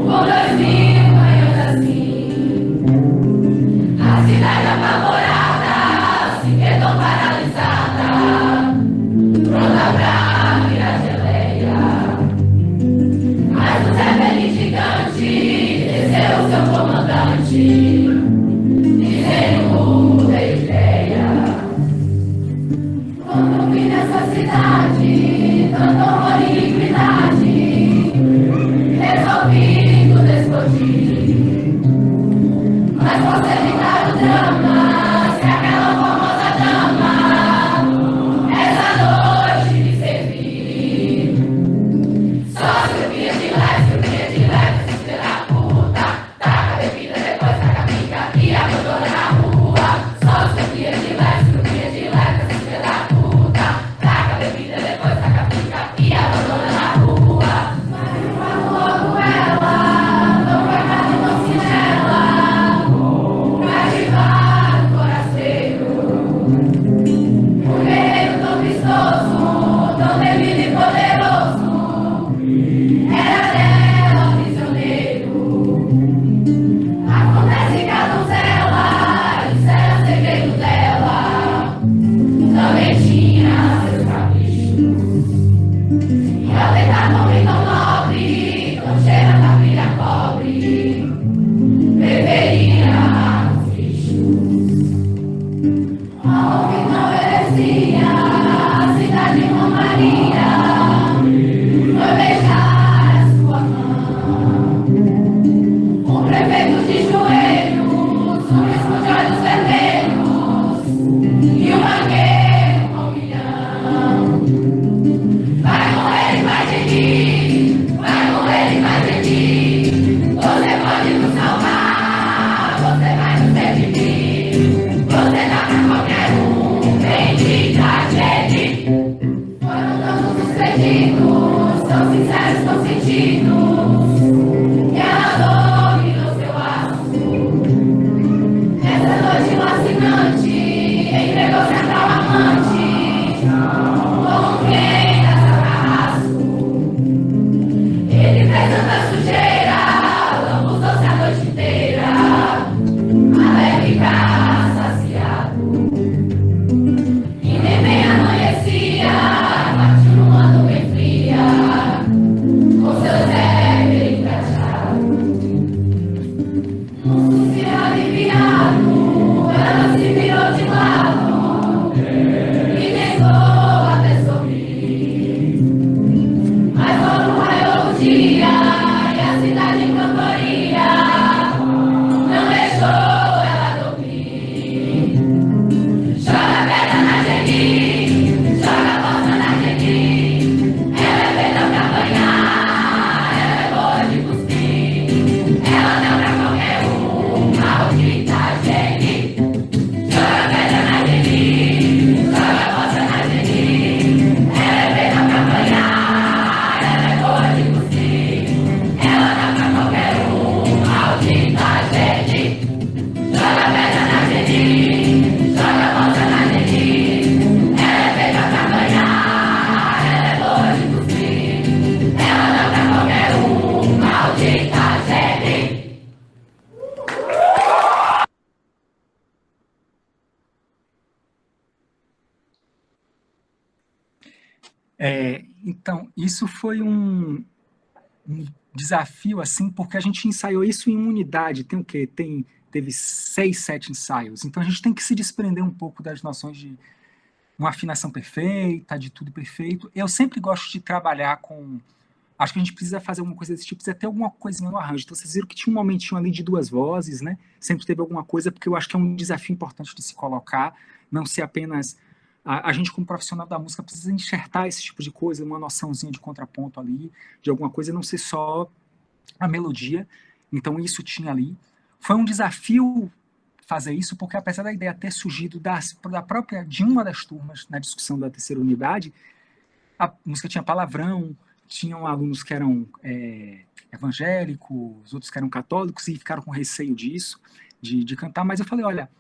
Com 2000 manhãs assim, a cidade Então, isso foi um desafio, assim, porque a gente ensaiou isso em uma unidade, tem o quê? Teve 6, 7 ensaios, então a gente tem que se desprender um pouco das noções de uma afinação perfeita, de tudo perfeito. Eu sempre gosto de trabalhar com... Acho que a gente precisa fazer alguma coisa desse tipo, precisa ter alguma coisinha no arranjo. Então, vocês viram que tinha um momentinho ali de 2 vozes, né? Sempre teve alguma coisa, porque eu acho que é um desafio importante de se colocar, não ser apenas... A gente, como profissional da música, precisa enxertar esse tipo de coisa, uma noçãozinha de contraponto ali, de alguma coisa, não ser só a melodia. Então, isso tinha ali. Foi um desafio fazer isso, porque apesar da ideia ter surgido de uma das turmas na discussão da terceira unidade, a música tinha palavrão, tinham alunos que eram evangélicos, outros que eram católicos e ficaram com receio disso, de cantar, mas eu falei, olha,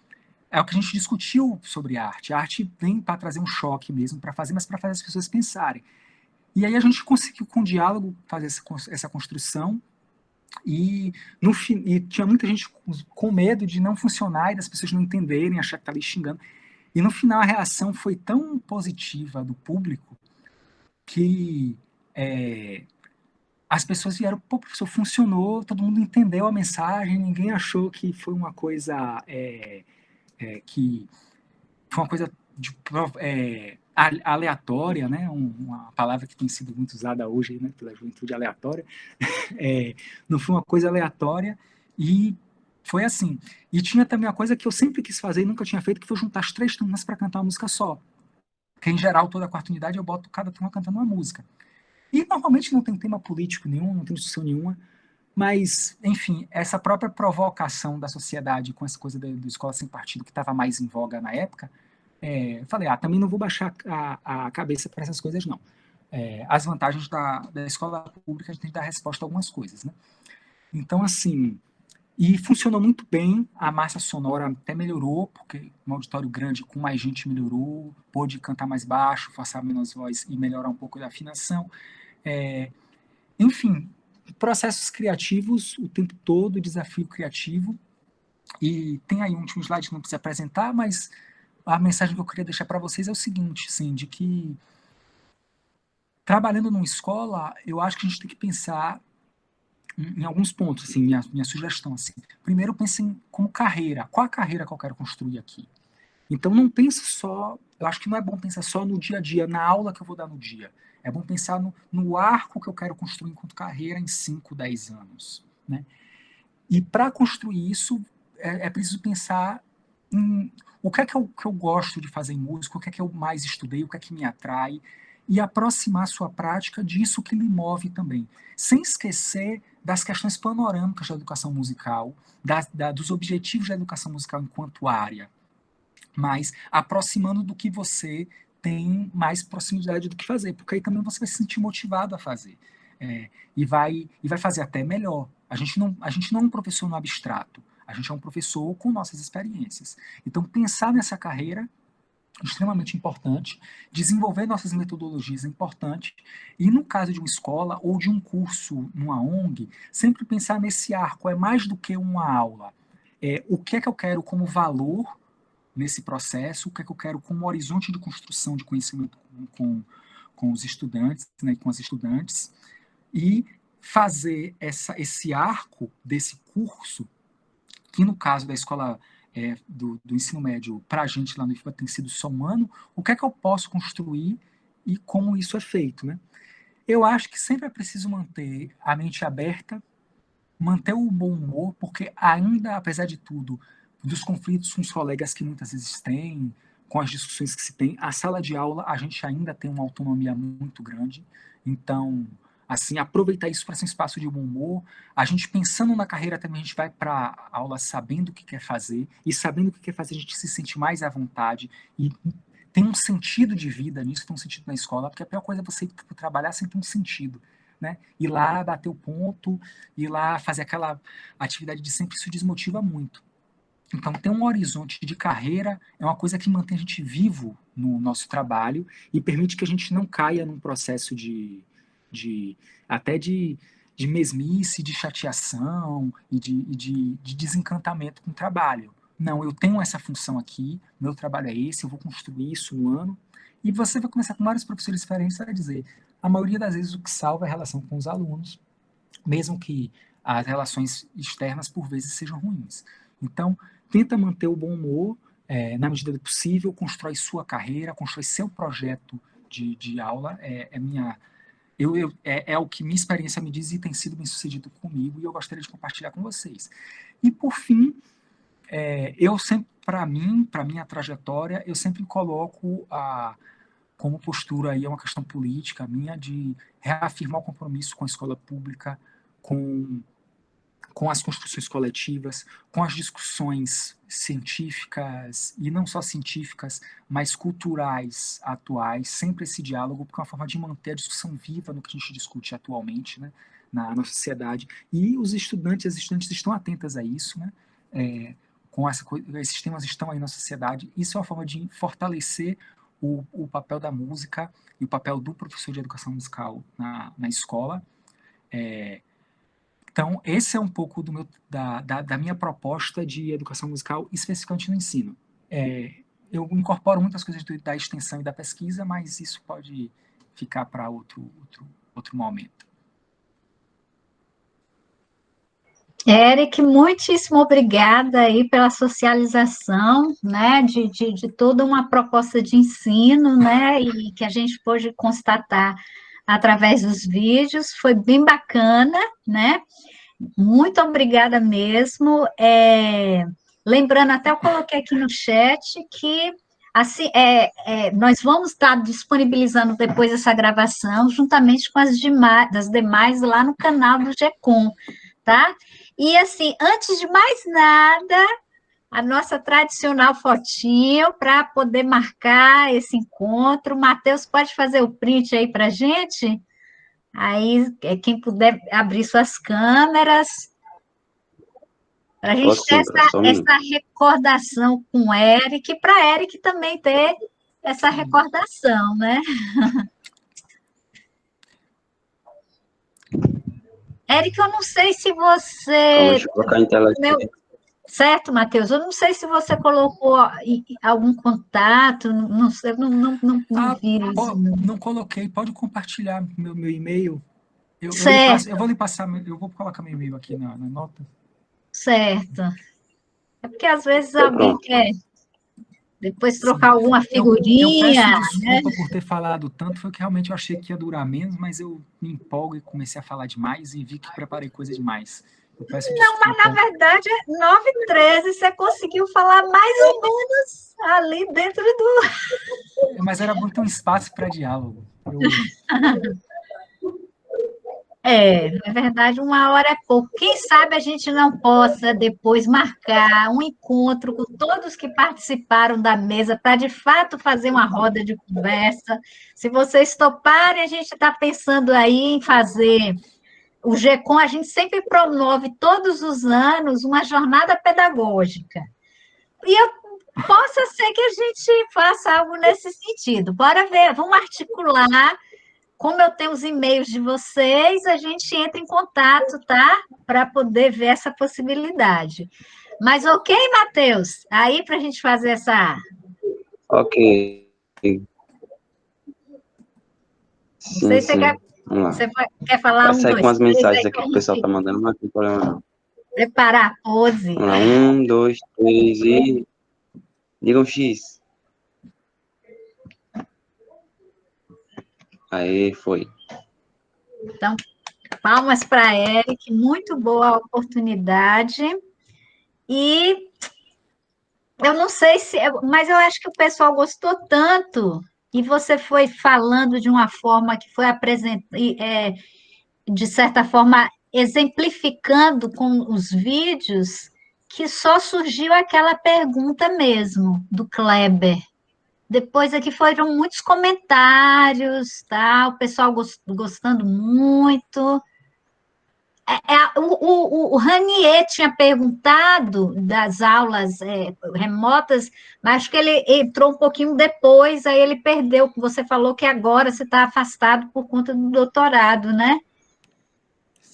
é o que a gente discutiu sobre arte. A arte vem para trazer um choque mesmo, para fazer, mas para fazer as pessoas pensarem. E aí a gente conseguiu, com o diálogo, fazer essa construção, e tinha muita gente com medo de não funcionar e das pessoas não entenderem, achar que está ali xingando. E no final a reação foi tão positiva do público que as pessoas vieram, pô, professor, funcionou, todo mundo entendeu a mensagem, ninguém achou que foi uma coisa que foi uma coisa aleatória, né? Uma palavra que tem sido muito usada hoje, né, pela juventude, aleatória. Não foi uma coisa aleatória e foi assim. E tinha também uma coisa que eu sempre quis fazer e nunca tinha feito, que foi juntar as 3 turmas para cantar uma música só. Porque, em geral, toda a quarta unidade eu boto cada turma cantando uma música. E normalmente não tem tema político nenhum, não tem discussão nenhuma, mas, enfim, essa própria provocação da sociedade com essa coisa do escola sem partido que estava mais em voga na época, falei, também não vou baixar a cabeça para essas coisas, não. As vantagens da escola pública, a gente tem que dar resposta a algumas coisas, né? Então, assim, e funcionou muito bem, a massa sonora até melhorou, porque um auditório grande com mais gente melhorou, pôde cantar mais baixo, forçar menos voz e melhorar um pouco da afinação. Enfim, processos criativos o tempo todo, desafio criativo. E tem aí um último slide que não precisa apresentar, mas a mensagem que eu queria deixar para vocês é o seguinte, assim, de que trabalhando numa escola, eu acho que a gente tem que pensar em alguns pontos, assim, minha sugestão, assim. Primeiro, pensem como carreira. Qual a carreira que eu quero construir aqui? Então, não pense só... Eu acho que não é bom pensar só no dia a dia, na aula que eu vou dar no dia. É bom pensar no arco que eu quero construir enquanto carreira em 5, 10 anos, né? E para construir isso, é preciso pensar em o que é que eu gosto de fazer em música, o que é que eu mais estudei, o que é que me atrai, e aproximar a sua prática disso que lhe move também. Sem esquecer das questões panorâmicas da educação musical, dos objetivos da educação musical enquanto área, mas aproximando do que você tem mais proximidade do que fazer, porque aí também você vai se sentir motivado a fazer. E vai fazer até melhor. A gente não é um professor no abstrato, a gente é um professor com nossas experiências. Então, pensar nessa carreira é extremamente importante, desenvolver nossas metodologias é importante, e no caso de uma escola ou de um curso numa ONG, sempre pensar nesse arco, é mais do que uma aula. O que é que eu quero como valor nesse processo, o que é que eu quero como horizonte de construção de conhecimento com os estudantes, né, com as estudantes, e fazer esse arco desse curso, que no caso da escola do ensino médio, para a gente lá no IFBA tem sido só um ano, o que é que eu posso construir e como isso é feito, né? Eu acho que sempre é preciso manter a mente aberta, manter o bom humor, porque ainda, apesar de tudo, dos conflitos com os colegas que muitas vezes tem, com as discussões que se tem, a sala de aula a gente ainda tem uma autonomia muito grande, então, assim, aproveitar isso para ser um espaço de bom humor, a gente pensando na carreira também, a gente vai para a aula sabendo o que quer fazer, e sabendo o que quer fazer a gente se sente mais à vontade, e tem um sentido de vida nisso, tem um sentido na escola, porque a pior coisa é você ir para trabalhar sem ter um sentido, né? Ir lá, bater o ponto, ir lá fazer aquela atividade de sempre, isso desmotiva muito. Então, ter um horizonte de carreira é uma coisa que mantém a gente vivo no nosso trabalho e permite que a gente não caia num processo de até de mesmice, de chateação e de desencantamento com o trabalho. Não, eu tenho essa função aqui, meu trabalho é esse, eu vou construir isso no ano. E você vai começar com vários professores diferentes a dizer, a maioria das vezes o que salva é a relação com os alunos, mesmo que as relações externas por vezes sejam ruins. Então, tenta manter o bom humor, na medida do possível, constrói sua carreira, constrói seu projeto de aula, é o que minha experiência me diz e tem sido bem sucedido comigo e eu gostaria de compartilhar com vocês. E por fim, eu sempre, para mim, para minha trajetória, eu sempre coloco como postura aí é uma questão política minha de reafirmar o compromisso com a escola pública, com com as construções coletivas, com as discussões científicas, e não só científicas, mas culturais atuais, sempre esse diálogo, porque é uma forma de manter a discussão viva no que a gente discute atualmente, né, na sociedade. E os estudantes e as estudantes estão atentas a isso, né, esses temas estão aí na sociedade. Isso é uma forma de fortalecer o papel da música e o papel do professor de educação musical na escola. Então, esse é um pouco da minha proposta de educação musical, especificamente no ensino. Eu incorporo muitas coisas da extensão e da pesquisa, mas isso pode ficar para outro momento. Eric, muitíssimo obrigada aí pela socialização, né, de toda uma proposta de ensino, né, e que a gente pôde constatar através dos vídeos, foi bem bacana, né, muito obrigada mesmo. Lembrando, até eu coloquei aqui no chat que assim, nós vamos estar disponibilizando depois essa gravação, juntamente com das demais lá no canal do GECOM, tá? E assim, antes de mais nada, a nossa tradicional fotinho para poder marcar esse encontro. Matheus, pode fazer o print aí para gente? Aí, quem puder abrir suas câmeras, para a gente Posso ter sim, só um minuto. essa recordação com o Eric, e para Eric também ter essa recordação, né? Eric, eu não sei se Calma, você. deixa eu colocar em tela Meu, aqui. certo, Matheus? Eu não sei se você colocou algum contato, não sei, não Ah, vi isso. Não. não coloquei, pode compartilhar meu e-mail. Eu Certo, vou lhe passar, eu vou colocar meu e-mail aqui na nota. certo. É porque às vezes Então, alguém pronto. quer depois Sim. trocar alguma Eu peço figurinha, né? desculpa por ter falado tanto, foi que realmente eu achei que ia durar menos, mas eu me empolgo e comecei a falar demais e vi que preparei coisa demais. Eu peço Não, mas na desculpa. verdade é 9h13, você conseguiu falar mais ou menos ali dentro do. Mas era muito um espaço para diálogo. Eu, Na verdade, 1 hora é pouco. Quem sabe a gente não possa depois marcar um encontro com todos que participaram da mesa para de fato fazer uma roda de conversa. Se vocês toparem, a gente está pensando aí em fazer. O GECOM, a gente sempre promove todos os anos uma jornada pedagógica. E eu possa ser que a gente faça algo nesse sentido. Bora ver, vamos articular. Como eu tenho os e-mails de vocês, a gente entra em contato, tá? Para poder ver essa possibilidade. Mas ok, Matheus? Aí para a gente fazer essa. Ok. Não sei Sim, se você quer, sim. Vamos lá. quer falar Vai um, sair com dois, as três, mensagens aí aqui para a que o pessoal gente tá mandando, mas não tem problema não. preparar a pose. Vamos lá. 1, 2, 3 e... Digam X. Aí, foi. Então, palmas para Eric, muito boa a oportunidade. E eu não sei se, mas eu acho que o pessoal gostou tanto, e você foi falando de uma forma que foi apresentando, de certa forma, exemplificando com os vídeos, que só surgiu aquela pergunta mesmo, do Kleber. Depois aqui foram muitos comentários, tá? O pessoal gostando muito. O Ranier tinha perguntado das aulas remotas, mas acho que ele entrou um pouquinho depois, aí ele perdeu. Você falou que agora você está afastado por conta do doutorado, né?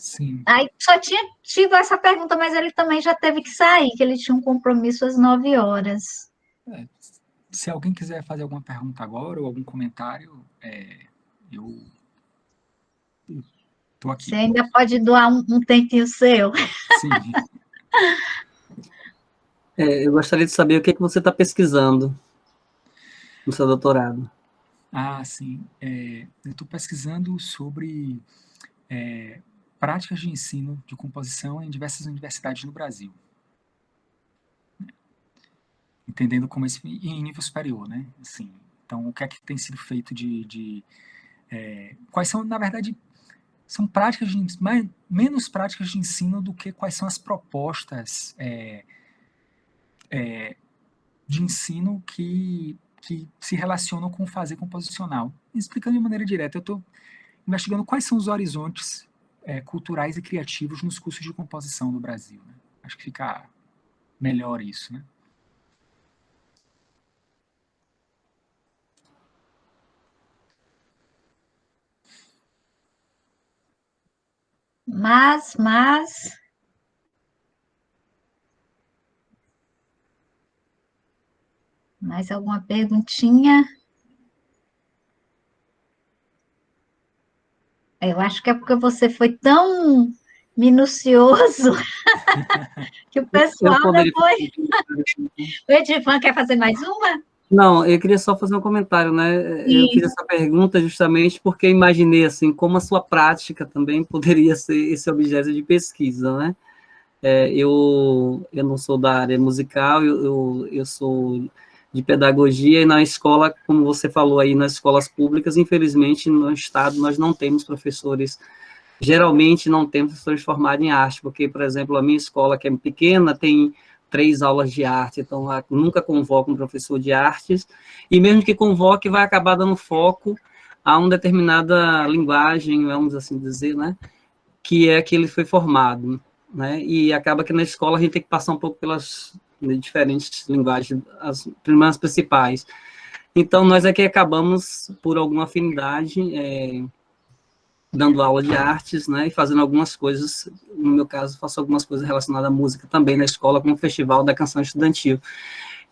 sim. Aí só tinha tido essa pergunta, mas ele também já teve que sair, que ele tinha um compromisso às 9 horas. É, se alguém quiser fazer alguma pergunta agora ou algum comentário, eu estou Você aqui. ainda pode doar um tempinho seu. Sim. Eu gostaria de saber o que você está pesquisando no seu doutorado. Ah, sim. Eu estou pesquisando sobre práticas de ensino de composição em diversas universidades no Brasil, entendendo como esse em nível superior, né? Assim, então, o que é que tem sido feito quais são, na verdade, são práticas menos práticas de ensino do que quais são as propostas de ensino que se relacionam com o fazer composicional. Explicando de maneira direta, eu estou investigando quais são os horizontes culturais e criativos nos cursos de composição no Brasil. Né? Acho que fica melhor isso, né? Mas, mais alguma perguntinha? Eu acho que é porque você foi tão minucioso Que o pessoal Eu poderia... depois... O Edivan quer fazer mais uma? Não, eu queria só fazer um comentário, né? Eu fiz essa pergunta justamente porque eu imaginei, assim, como a sua prática também poderia ser esse objeto de pesquisa, né? Eu não sou da área musical, eu sou de pedagogia, e na escola, como você falou aí, nas escolas públicas, infelizmente, no estado, nós não temos professores, geralmente não temos professores formados em arte, porque, por exemplo, a minha escola, que é pequena, tem 3 aulas de arte, então nunca convoca um professor de artes, e mesmo que convoque, vai acabar dando foco a uma determinada linguagem, vamos assim dizer, né, que é que ele foi formado, né, e acaba que na escola a gente tem que passar um pouco pelas diferentes linguagens, as primeiras principais. Então, nós aqui acabamos, por alguma afinidade, dando aula de artes, né, e fazendo algumas coisas, no meu caso, faço algumas coisas relacionadas à música também na escola, como o Festival da Canção Estudantil.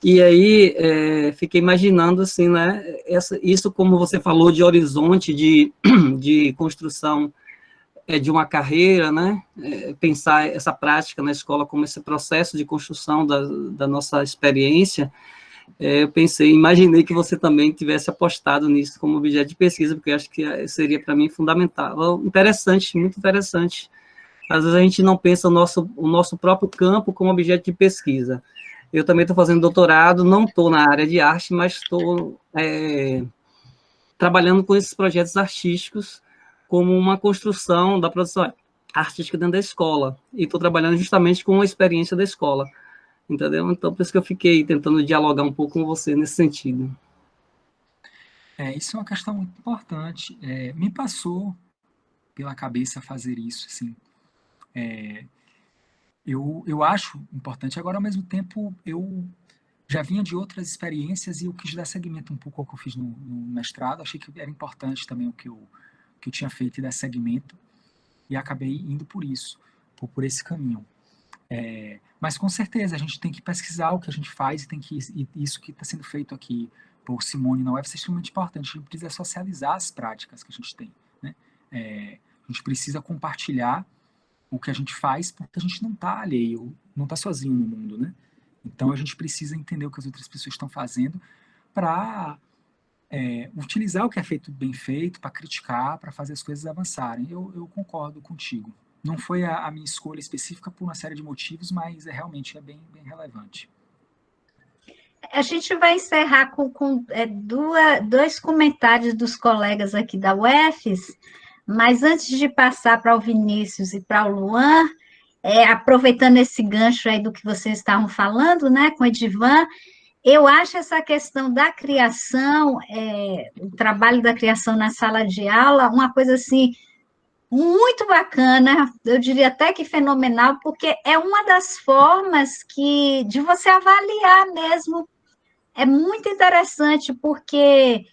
E aí, fiquei imaginando, assim, né, isso como você falou, de horizonte, de construção de uma carreira, né, pensar essa prática na escola como esse processo de construção da nossa experiência. Eu imaginei que você também tivesse apostado nisso como objeto de pesquisa, porque eu acho que seria para mim fundamental. Interessante, muito interessante. Às vezes a gente não pensa o nosso próprio campo como objeto de pesquisa. Eu também estou fazendo doutorado, não estou na área de arte, mas estou trabalhando com esses projetos artísticos como uma construção da produção artística dentro da escola. E estou trabalhando justamente com a experiência da escola. Entendeu? Então, por isso que eu fiquei tentando dialogar um pouco com você nesse sentido. Isso é uma questão muito importante. Me passou pela cabeça fazer isso, assim. Eu acho importante. Agora, ao mesmo tempo, eu já vinha de outras experiências e eu quis dar seguimento um pouco ao que eu fiz no mestrado. Achei que era importante também o que eu tinha feito e dar seguimento. E acabei indo por isso, por esse caminho. Mas com certeza a gente tem que pesquisar o que a gente faz e isso que está sendo feito aqui por Simone na UFS é extremamente importante. A gente precisa socializar as práticas que a gente tem, né? A gente precisa compartilhar o que a gente faz porque a gente não está alheio, não está sozinho no mundo, né? Então a gente precisa entender o que as outras pessoas estão fazendo para utilizar o que é feito bem feito, para criticar, para fazer as coisas avançarem. Eu concordo contigo. Não foi a minha escolha específica por uma série de motivos, mas realmente é bem relevante. A gente vai encerrar com dois comentários dos colegas aqui da UFES, mas antes de passar para o Vinícius e para o Luan, aproveitando esse gancho aí do que vocês estavam falando, né, com o Edivan, eu acho essa questão da criação, o trabalho da criação na sala de aula, uma coisa assim, muito bacana, eu diria até que fenomenal, porque é uma das formas de você avaliar mesmo. É muito interessante, porque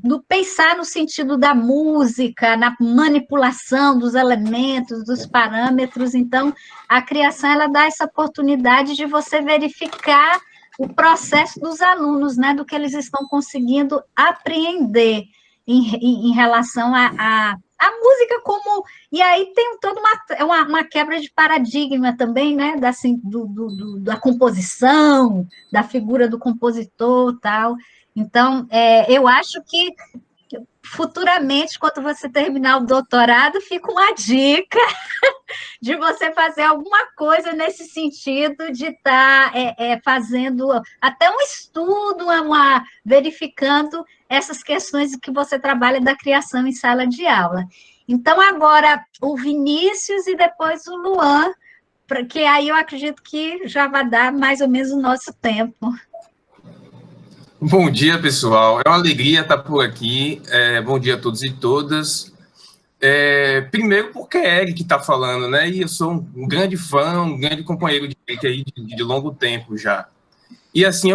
no pensar no sentido da música, na manipulação dos elementos, dos parâmetros, então, a criação, ela dá essa oportunidade de você verificar o processo dos alunos, né, do que eles estão conseguindo apreender em relação a música como... E aí tem toda uma quebra de paradigma também, né, da composição, da figura do compositor, tal. Então, eu acho que futuramente, quando você terminar o doutorado, fica uma dica de você fazer alguma coisa nesse sentido de estar fazendo até um estudo, verificando essas questões que você trabalha da criação em sala de aula. Então, agora, o Vinícius e depois o Luan, porque aí eu acredito que já vai dar mais ou menos o nosso tempo. Bom dia, pessoal. É uma alegria estar por aqui. Bom dia a todos e todas. Primeiro porque é Eric que está falando, né? E eu sou um grande fã, um grande companheiro de Eric aí de longo tempo já. E assim,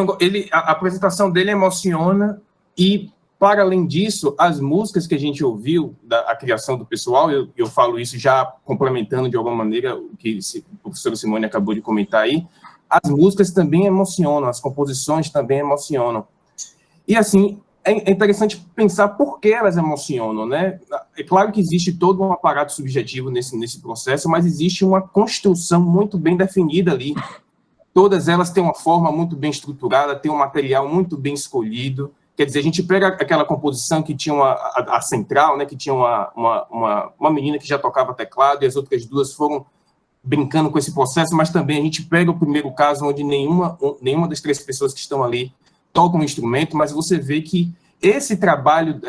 a apresentação dele emociona e, para além disso, as músicas que a gente ouviu, a criação do pessoal, eu falo isso já complementando de alguma maneira o que o professor Simone acabou de comentar aí, as músicas também emocionam, as composições também emocionam. E assim, é interessante pensar por que elas emocionam, né? É claro que existe todo um aparato subjetivo nesse processo, mas existe uma construção muito bem definida ali. Todas elas têm uma forma muito bem estruturada, têm um material muito bem escolhido. Quer dizer, a gente pega aquela composição que tinha a central, né, que tinha uma menina que já tocava teclado, e as outras duas foram brincando com esse processo, mas também a gente pega o primeiro caso onde nenhuma das três pessoas que estão ali tocam um instrumento, mas você vê que esse trabalho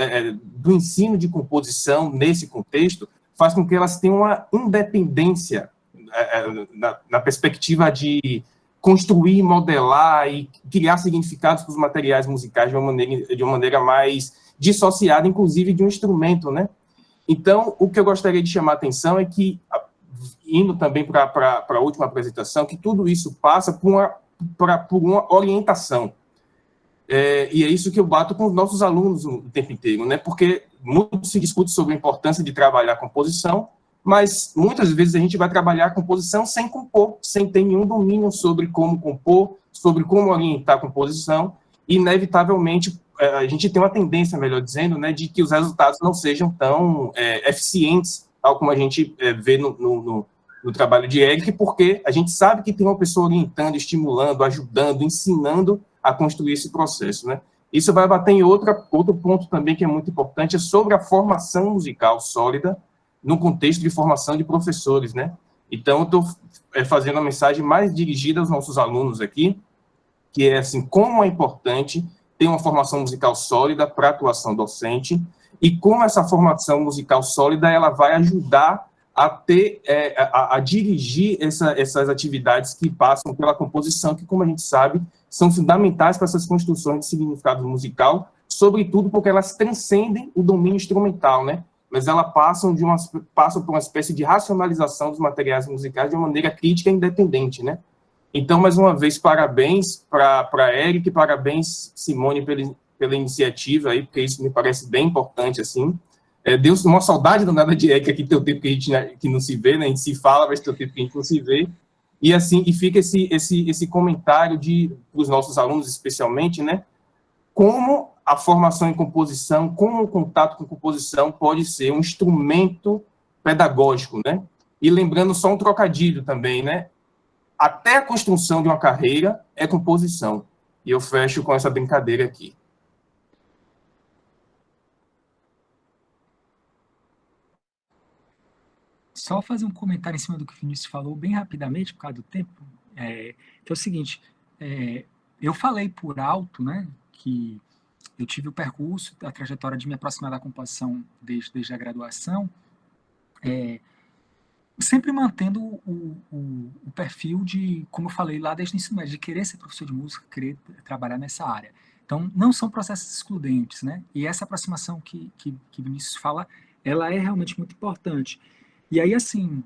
do ensino de composição nesse contexto faz com que elas tenham uma independência na perspectiva de construir, modelar e criar significados para os materiais musicais de uma maneira mais dissociada, inclusive, de um instrumento, né? Então, o que eu gostaria de chamar a atenção é que, indo também para a última apresentação, que tudo isso passa por uma orientação. E é isso que eu bato com os nossos alunos o tempo inteiro, né? Porque muito se discute sobre a importância de trabalhar a composição, mas muitas vezes a gente vai trabalhar a composição sem compor, sem ter nenhum domínio sobre como compor, sobre como orientar a composição, e inevitavelmente a gente tem uma tendência, melhor dizendo, né, de que os resultados não sejam tão eficientes, tal como a gente vê no trabalho de Eric, porque a gente sabe que tem uma pessoa orientando, estimulando, ajudando, ensinando a construir esse processo, né? Isso vai bater em outro ponto também que é muito importante, é sobre a formação musical sólida no contexto de formação de professores, né? Então, eu estou fazendo uma mensagem mais dirigida aos nossos alunos aqui, que é assim, como é importante ter uma formação musical sólida para a atuação docente, e como essa formação musical sólida ela vai ajudar a dirigir essas atividades que passam pela composição, que, como a gente sabe, são fundamentais para essas construções de significado musical, sobretudo porque elas transcendem o domínio instrumental, né? Mas elas passam por uma espécie de racionalização dos materiais musicais de uma maneira crítica e independente, né? Então, mais uma vez, parabéns para Eric, parabéns, Simone, pela iniciativa aí, porque isso me parece bem importante, assim. Deu uma saudade danada de Eric aqui, tem o tempo que a gente que não se vê, né? A gente se fala, mas tem o tempo que a gente não se vê. E assim, e fica esse comentário para os nossos alunos, especialmente, né? Como a formação em composição, como o contato com composição pode ser um instrumento pedagógico, né? E lembrando só um trocadilho também, né? Até a construção de uma carreira é composição. E eu fecho com essa brincadeira aqui. Só fazer um comentário em cima do que o Vinícius falou, bem rapidamente, por causa do tempo, que é o seguinte, eu falei por alto, né, que eu tive o percurso, a trajetória de me aproximar da composição desde a graduação, sempre mantendo o perfil de, como eu falei lá desde o ensino médio, de querer ser professor de música, querer trabalhar nessa área. Então, não são processos excludentes, né? E essa aproximação que Vinícius fala, ela é realmente muito importante. E aí, assim,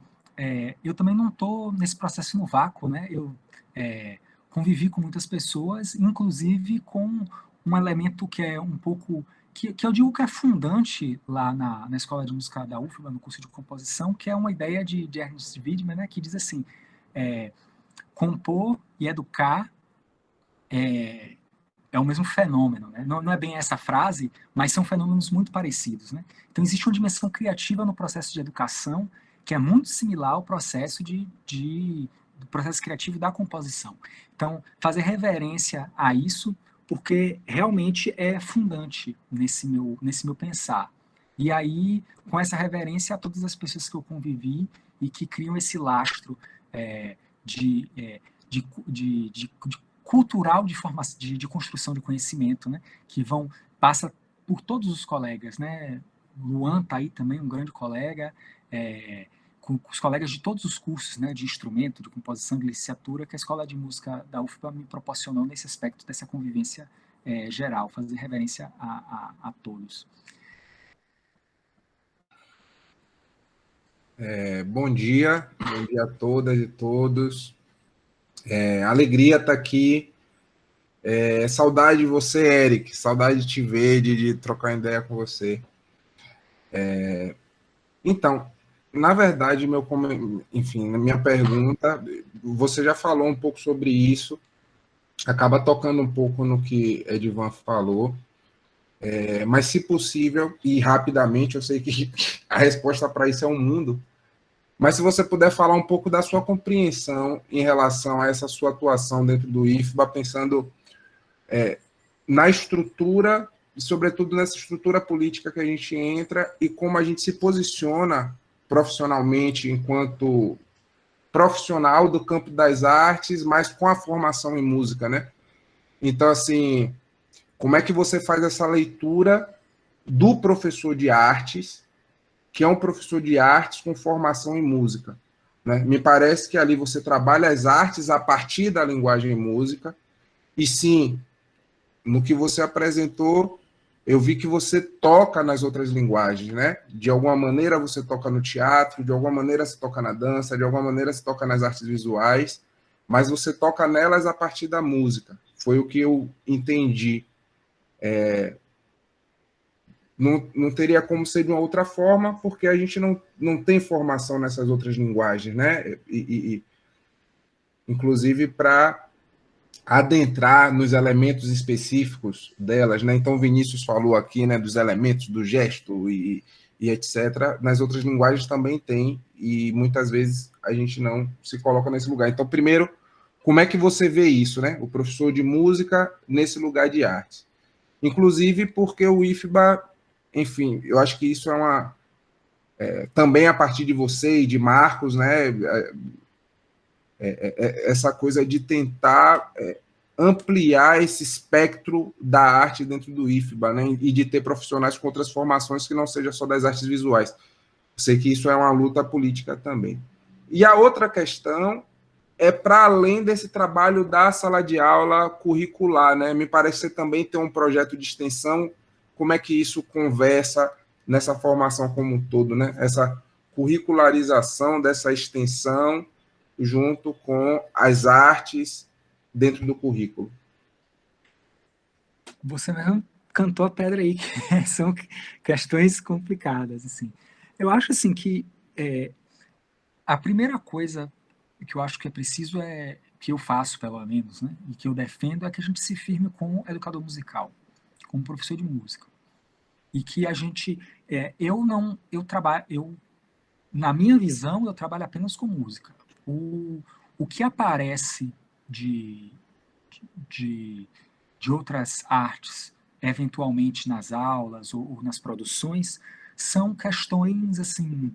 eu também não estou nesse processo no vácuo, né? Eu convivi com muitas pessoas, inclusive com um elemento que é um pouco... que eu digo que é fundante lá na Escola de Música da UFBA, no curso de composição, que é uma ideia de Ernst Wiedemann, né, que diz assim, compor e educar é o mesmo fenômeno, né? Não é bem essa frase, mas são fenômenos muito parecidos, né? Então, existe uma dimensão criativa no processo de educação que é muito similar ao processo do processo criativo da composição. Então, fazer reverência a isso, porque realmente é fundante nesse meu pensar. E aí, com essa reverência a todas as pessoas que eu convivi e que criam esse lastro cultural de construção de conhecimento, né, que passa por todos os colegas, né? Luan está aí também, um grande colega, com os colegas de todos os cursos, né, de instrumento, de composição, de licenciatura, que a Escola de Música da UFBA me proporcionou nesse aspecto dessa convivência geral, fazer reverência a todos. Bom dia a todas e todos. Alegria estar aqui. Saudade de você, Eric. Saudade de te ver, de trocar ideia com você. Então, na verdade, na minha pergunta, você já falou um pouco sobre isso, acaba tocando um pouco no que Edivan falou. Mas, se possível, e rapidamente, eu sei que a resposta para isso é um mundo, mas se você puder falar um pouco da sua compreensão em relação a essa sua atuação dentro do IFBA, pensando na estrutura, e sobretudo nessa estrutura política que a gente entra, e como a gente se posiciona profissionalmente enquanto profissional do campo das artes, mas com a formação em música, né? Então, assim, como é que você faz essa leitura do professor de artes, que é um professor de artes com formação em música, né? Me parece que ali você trabalha as artes a partir da linguagem música, e sim, no que você apresentou, eu vi que você toca nas outras linguagens, né? De alguma maneira você toca no teatro, de alguma maneira você toca na dança, de alguma maneira você toca nas artes visuais, mas você toca nelas a partir da música. Foi o que eu entendi. Não teria como ser de uma outra forma, porque a gente não tem formação nessas outras linguagens, né? Inclusive para adentrar nos elementos específicos delas, né? Então, Vinícius falou aqui, né, dos elementos do gesto e etc. Nas outras linguagens também tem, e muitas vezes a gente não se coloca nesse lugar. Então, primeiro, como é que você vê isso, né? O professor de música nesse lugar de arte. Inclusive porque o IFBA, enfim, eu acho que isso também a partir de você e de Marcos, né? Essa coisa de tentar ampliar esse espectro da arte dentro do IFBA, né? E de ter profissionais com outras formações que não seja só das artes visuais. Eu sei que isso é uma luta política também. E a outra questão é para além desse trabalho da sala de aula curricular, né? Me parece que você também tem um projeto de extensão. Como é que isso conversa nessa formação como um todo, né? Essa curricularização dessa extensão junto com as artes dentro do currículo. Você mesmo cantou a pedra aí, que são questões complicadas, assim. Eu acho, assim, que a primeira coisa que eu acho que é preciso que eu faço, pelo menos, né, e que eu defendo, é que a gente se firme como educador musical, como professor de música. E que a gente, na minha visão, eu trabalho apenas com música. O que aparece de outras artes, eventualmente nas aulas ou nas produções, são questões assim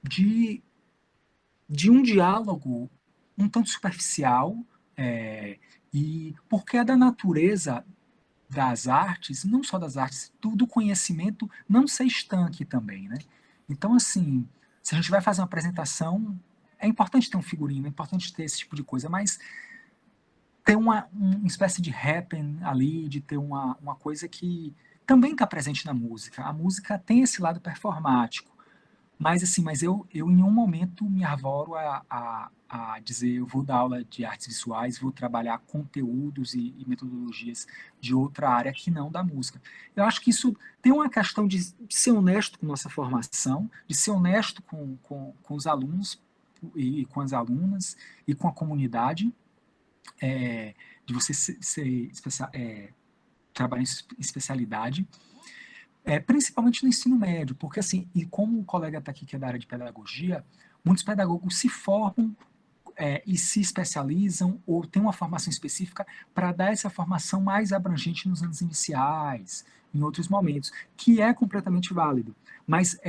de um diálogo um tanto superficial, e porque é da natureza das artes, não só das artes, do conhecimento não ser estanque também, né? Então, assim, se a gente vai fazer uma apresentação, é importante ter um figurino, é importante ter esse tipo de coisa, mas ter uma espécie de happen ali, de ter uma coisa que também está presente na música. A música tem esse lado performático, mas assim, eu em nenhum momento me arvoro a dizer eu vou dar aula de artes visuais, vou trabalhar conteúdos e metodologias de outra área que não da música. Eu acho que isso tem uma questão de ser honesto com nossa formação, de ser honesto com os alunos e com as alunas e com a comunidade, de você trabalhar em especialidade, principalmente no ensino médio, porque assim, e como o colega está aqui que é da área de pedagogia, muitos pedagogos se formam e se especializam ou têm uma formação específica para dar essa formação mais abrangente nos anos iniciais, em outros momentos, que é completamente válido, mas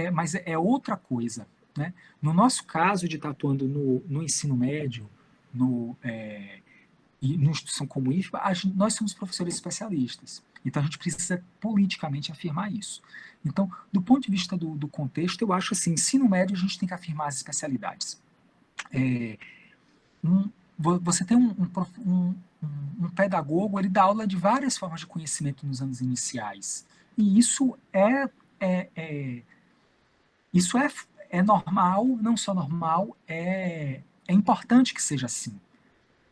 é outra coisa, né? No nosso caso de estar atuando no ensino médio, e numa instituição como o IFBA, nós somos professores especialistas. Então, a gente precisa politicamente afirmar isso. Então, do ponto de vista do contexto, eu acho assim, ensino médio, a gente tem que afirmar as especialidades. Você tem um pedagogo, ele dá aula de várias formas de conhecimento nos anos iniciais. E isso é normal, não só normal, é importante que seja assim.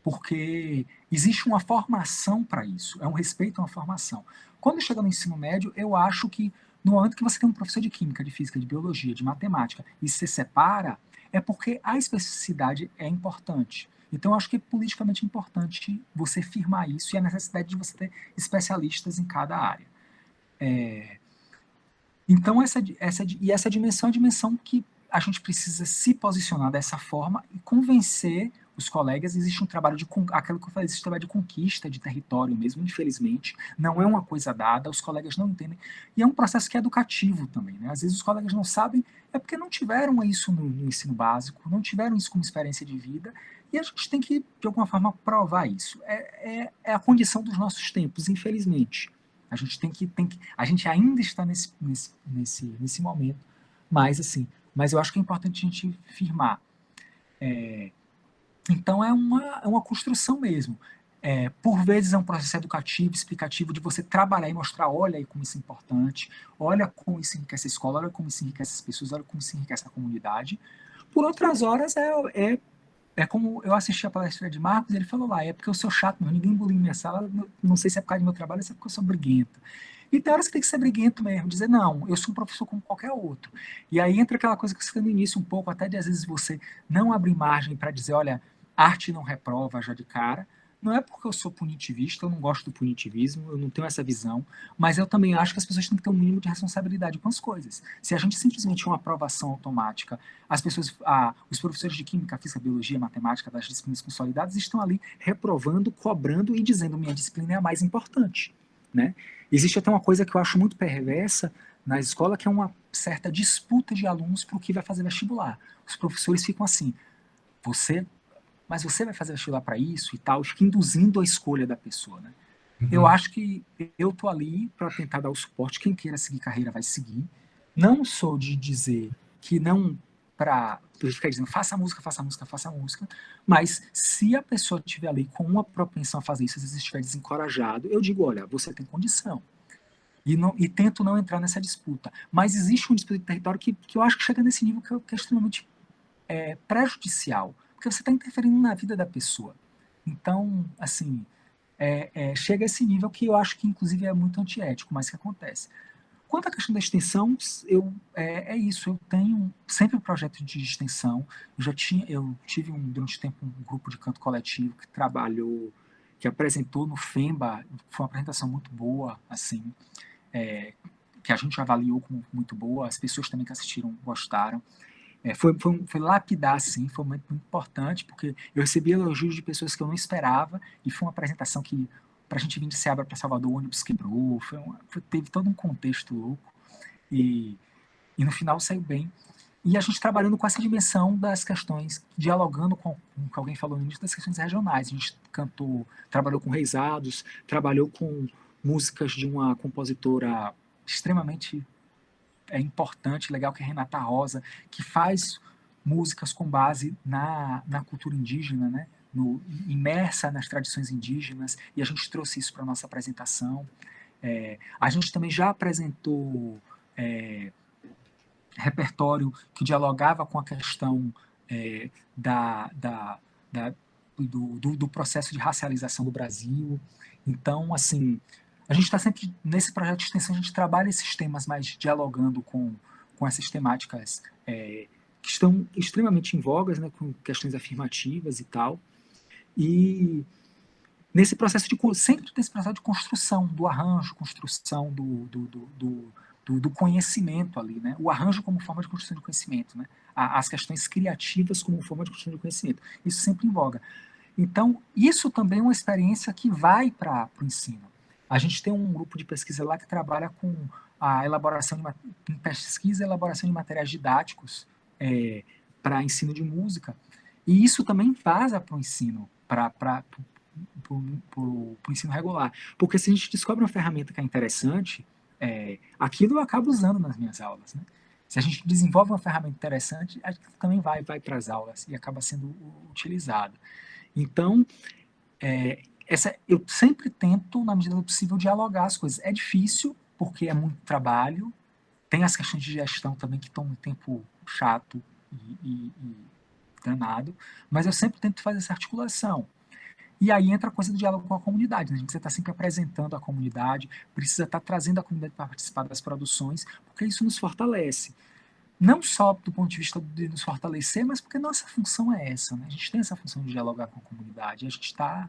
Porque existe uma formação para isso, é um respeito a uma formação. Quando chega no ensino médio, eu acho que no momento que você tem um professor de química, de física, de biologia, de matemática, e se separa, é porque a especificidade é importante. Então, eu acho que é politicamente importante você firmar isso e a necessidade de você ter especialistas em cada área. Então, essa dimensão é a dimensão que a gente precisa se posicionar dessa forma e convencer os colegas. Existe um trabalho aquilo que eu falei, existe um trabalho de conquista de território mesmo, infelizmente, não é uma coisa dada, os colegas não entendem, e é um processo que é educativo também, né? Às vezes os colegas não sabem, é porque não tiveram isso no ensino básico, não tiveram isso como experiência de vida, e a gente tem que, de alguma forma, provar isso. É a condição dos nossos tempos, infelizmente. A gente ainda está nesse momento, mas eu acho que é importante a gente firmar. Então é uma construção mesmo. Por vezes é um processo educativo, explicativo, de você trabalhar e mostrar, olha aí como isso é importante, olha como isso enriquece a escola, olha como isso enriquece as pessoas, olha como isso enriquece a comunidade. Por outras horas é como eu assisti a palestra de Marcos, ele falou lá, é porque eu sou chato, mas ninguém bullying minha sala, não sei se é por causa do meu trabalho, se é porque eu sou briguento. E tem horas que tem que ser briguento mesmo, dizer, não, eu sou um professor como qualquer outro. E aí entra aquela coisa que você falou no início um pouco, até de às vezes você não abrir margem para dizer, olha, arte não reprova já de cara. Não é porque eu sou punitivista, eu não gosto do punitivismo, eu não tenho essa visão, mas eu também acho que as pessoas têm que ter um mínimo de responsabilidade com as coisas. Se a gente simplesmente uma aprovação automática, os professores de química, física, biologia, matemática das disciplinas consolidadas estão ali reprovando, cobrando e dizendo minha disciplina é a mais importante, né? Existe até uma coisa que eu acho muito perversa na escola, que é uma certa disputa de alunos para o que vai fazer vestibular. Os professores ficam assim, mas você vai fazer vestibular para isso e tal, induzindo a escolha da pessoa, né? Eu acho que eu tô ali para tentar dar o suporte, quem queira seguir carreira vai seguir. Não sou de dizer que não para ficar dizendo faça música, faça música, faça música, mas se a pessoa estiver ali com uma propensão a fazer isso, às vezes estiver desencorajado, eu digo, olha, você tem condição. E tento não entrar nessa disputa. Mas existe um disputa de território que eu acho que chega nesse nível que é extremamente prejudicial, porque você está interferindo na vida da pessoa. Então, assim, chega a esse nível que eu acho que, inclusive, é muito antiético, mas que acontece. Quanto à questão da extensão, é isso, eu tenho sempre um projeto de extensão, eu tive durante o tempo um grupo de canto coletivo que apresentou no FEMBA, foi uma apresentação muito boa, assim, que a gente avaliou como muito boa, as pessoas também que assistiram gostaram. Foi lapidar, assim, foi muito, muito importante, porque eu recebi elogios de pessoas que eu não esperava, e foi uma apresentação que, para a gente vir de Ceará para Salvador, o ônibus quebrou, teve todo um contexto louco, e no final saiu bem. E a gente trabalhando com essa dimensão das questões, dialogando com o que alguém falou no início, das questões regionais. A gente trabalhou com reisados, trabalhou com músicas de uma compositora extremamente importante, legal, que é Renata Rosa, que faz músicas com base na cultura indígena, né? Imersa nas tradições indígenas, e a gente trouxe isso para a nossa apresentação. A gente também já apresentou repertório que dialogava com a questão do processo de racialização do Brasil. Então, assim, a gente está sempre, nesse projeto de extensão, a gente trabalha esses temas mais dialogando com essas temáticas que estão extremamente em vogas, né, com questões afirmativas e tal. E nesse processo sempre desse processo de construção do arranjo, construção do conhecimento ali, né? O arranjo como forma de construção de conhecimento, né? As questões criativas como forma de construção de conhecimento. Isso sempre em voga. Então, isso também é uma experiência que vai para o ensino. A gente tem um grupo de pesquisa lá que trabalha com a elaboração pesquisa e elaboração de materiais didáticos para ensino de música. E isso também vaza para o ensino, para o ensino regular. Porque se a gente descobre uma ferramenta que é interessante, aquilo eu acabo usando nas minhas aulas, né? Se a gente desenvolve uma ferramenta interessante, aquilo também vai para as aulas e acaba sendo utilizado. Então, eu sempre tento, na medida do possível, dialogar as coisas. É difícil, porque é muito trabalho, tem as questões de gestão também que estão um tempo chato e danado, mas eu sempre tento fazer essa articulação. E aí entra a coisa do diálogo com a comunidade, né? A gente precisa estar sempre apresentando a comunidade, precisa estar trazendo a comunidade para participar das produções, porque isso nos fortalece. não só do ponto de vista de nos fortalecer, mas porque nossa função é essa, né? A gente tem essa função de dialogar com a comunidade, a gente está,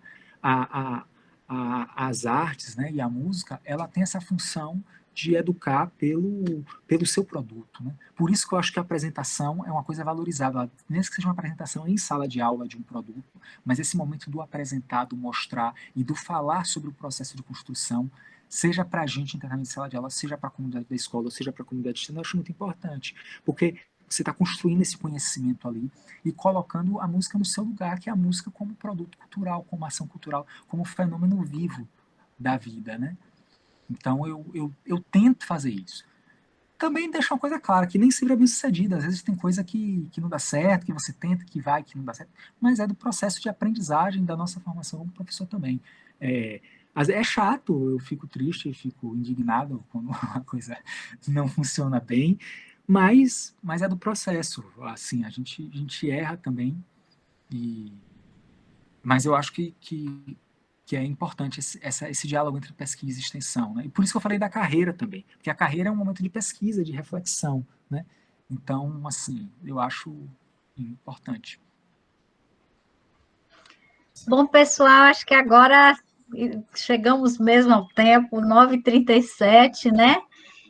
as artes, né, e a música, ela tem essa função de educar pelo seu produto, né? Por isso que eu acho que a apresentação é uma coisa valorizável, mesmo que seja uma apresentação em sala de aula de um produto, mas esse momento do apresentar, do mostrar e do falar sobre o processo de construção, seja para a gente internamente em sala de aula, seja para a comunidade da escola, seja para a comunidade externa, eu acho muito importante, porque você está construindo esse conhecimento ali e colocando a música no seu lugar, que é a música como produto cultural, como ação cultural, como fenômeno vivo da vida, né? Então, eu tento fazer isso. Também deixar uma coisa clara, que nem sempre é bem sucedida. Às vezes tem coisa que não dá certo, que você tenta, que vai, que não dá certo. Mas é do processo de aprendizagem da nossa formação como professor também. É chato, eu fico triste, eu fico indignado quando a coisa não funciona bem, mas é do processo. Assim, a gente erra também, mas eu acho que é importante esse diálogo entre pesquisa e extensão, né? E por isso que eu falei da carreira também, porque a carreira é um momento de pesquisa, de reflexão, né? Então, assim, eu acho importante. Bom, pessoal, acho que agora chegamos mesmo ao tempo, 9h37, né?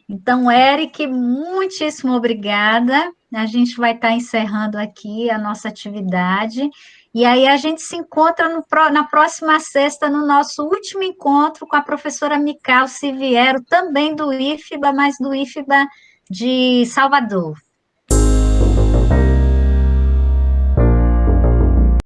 Então, Eric, muitíssimo obrigada. A gente vai estar encerrando aqui a nossa atividade. E aí a gente se encontra na próxima sexta, no nosso último encontro com a professora Mical Siviero, também do IFBA, mas do IFBA de Salvador.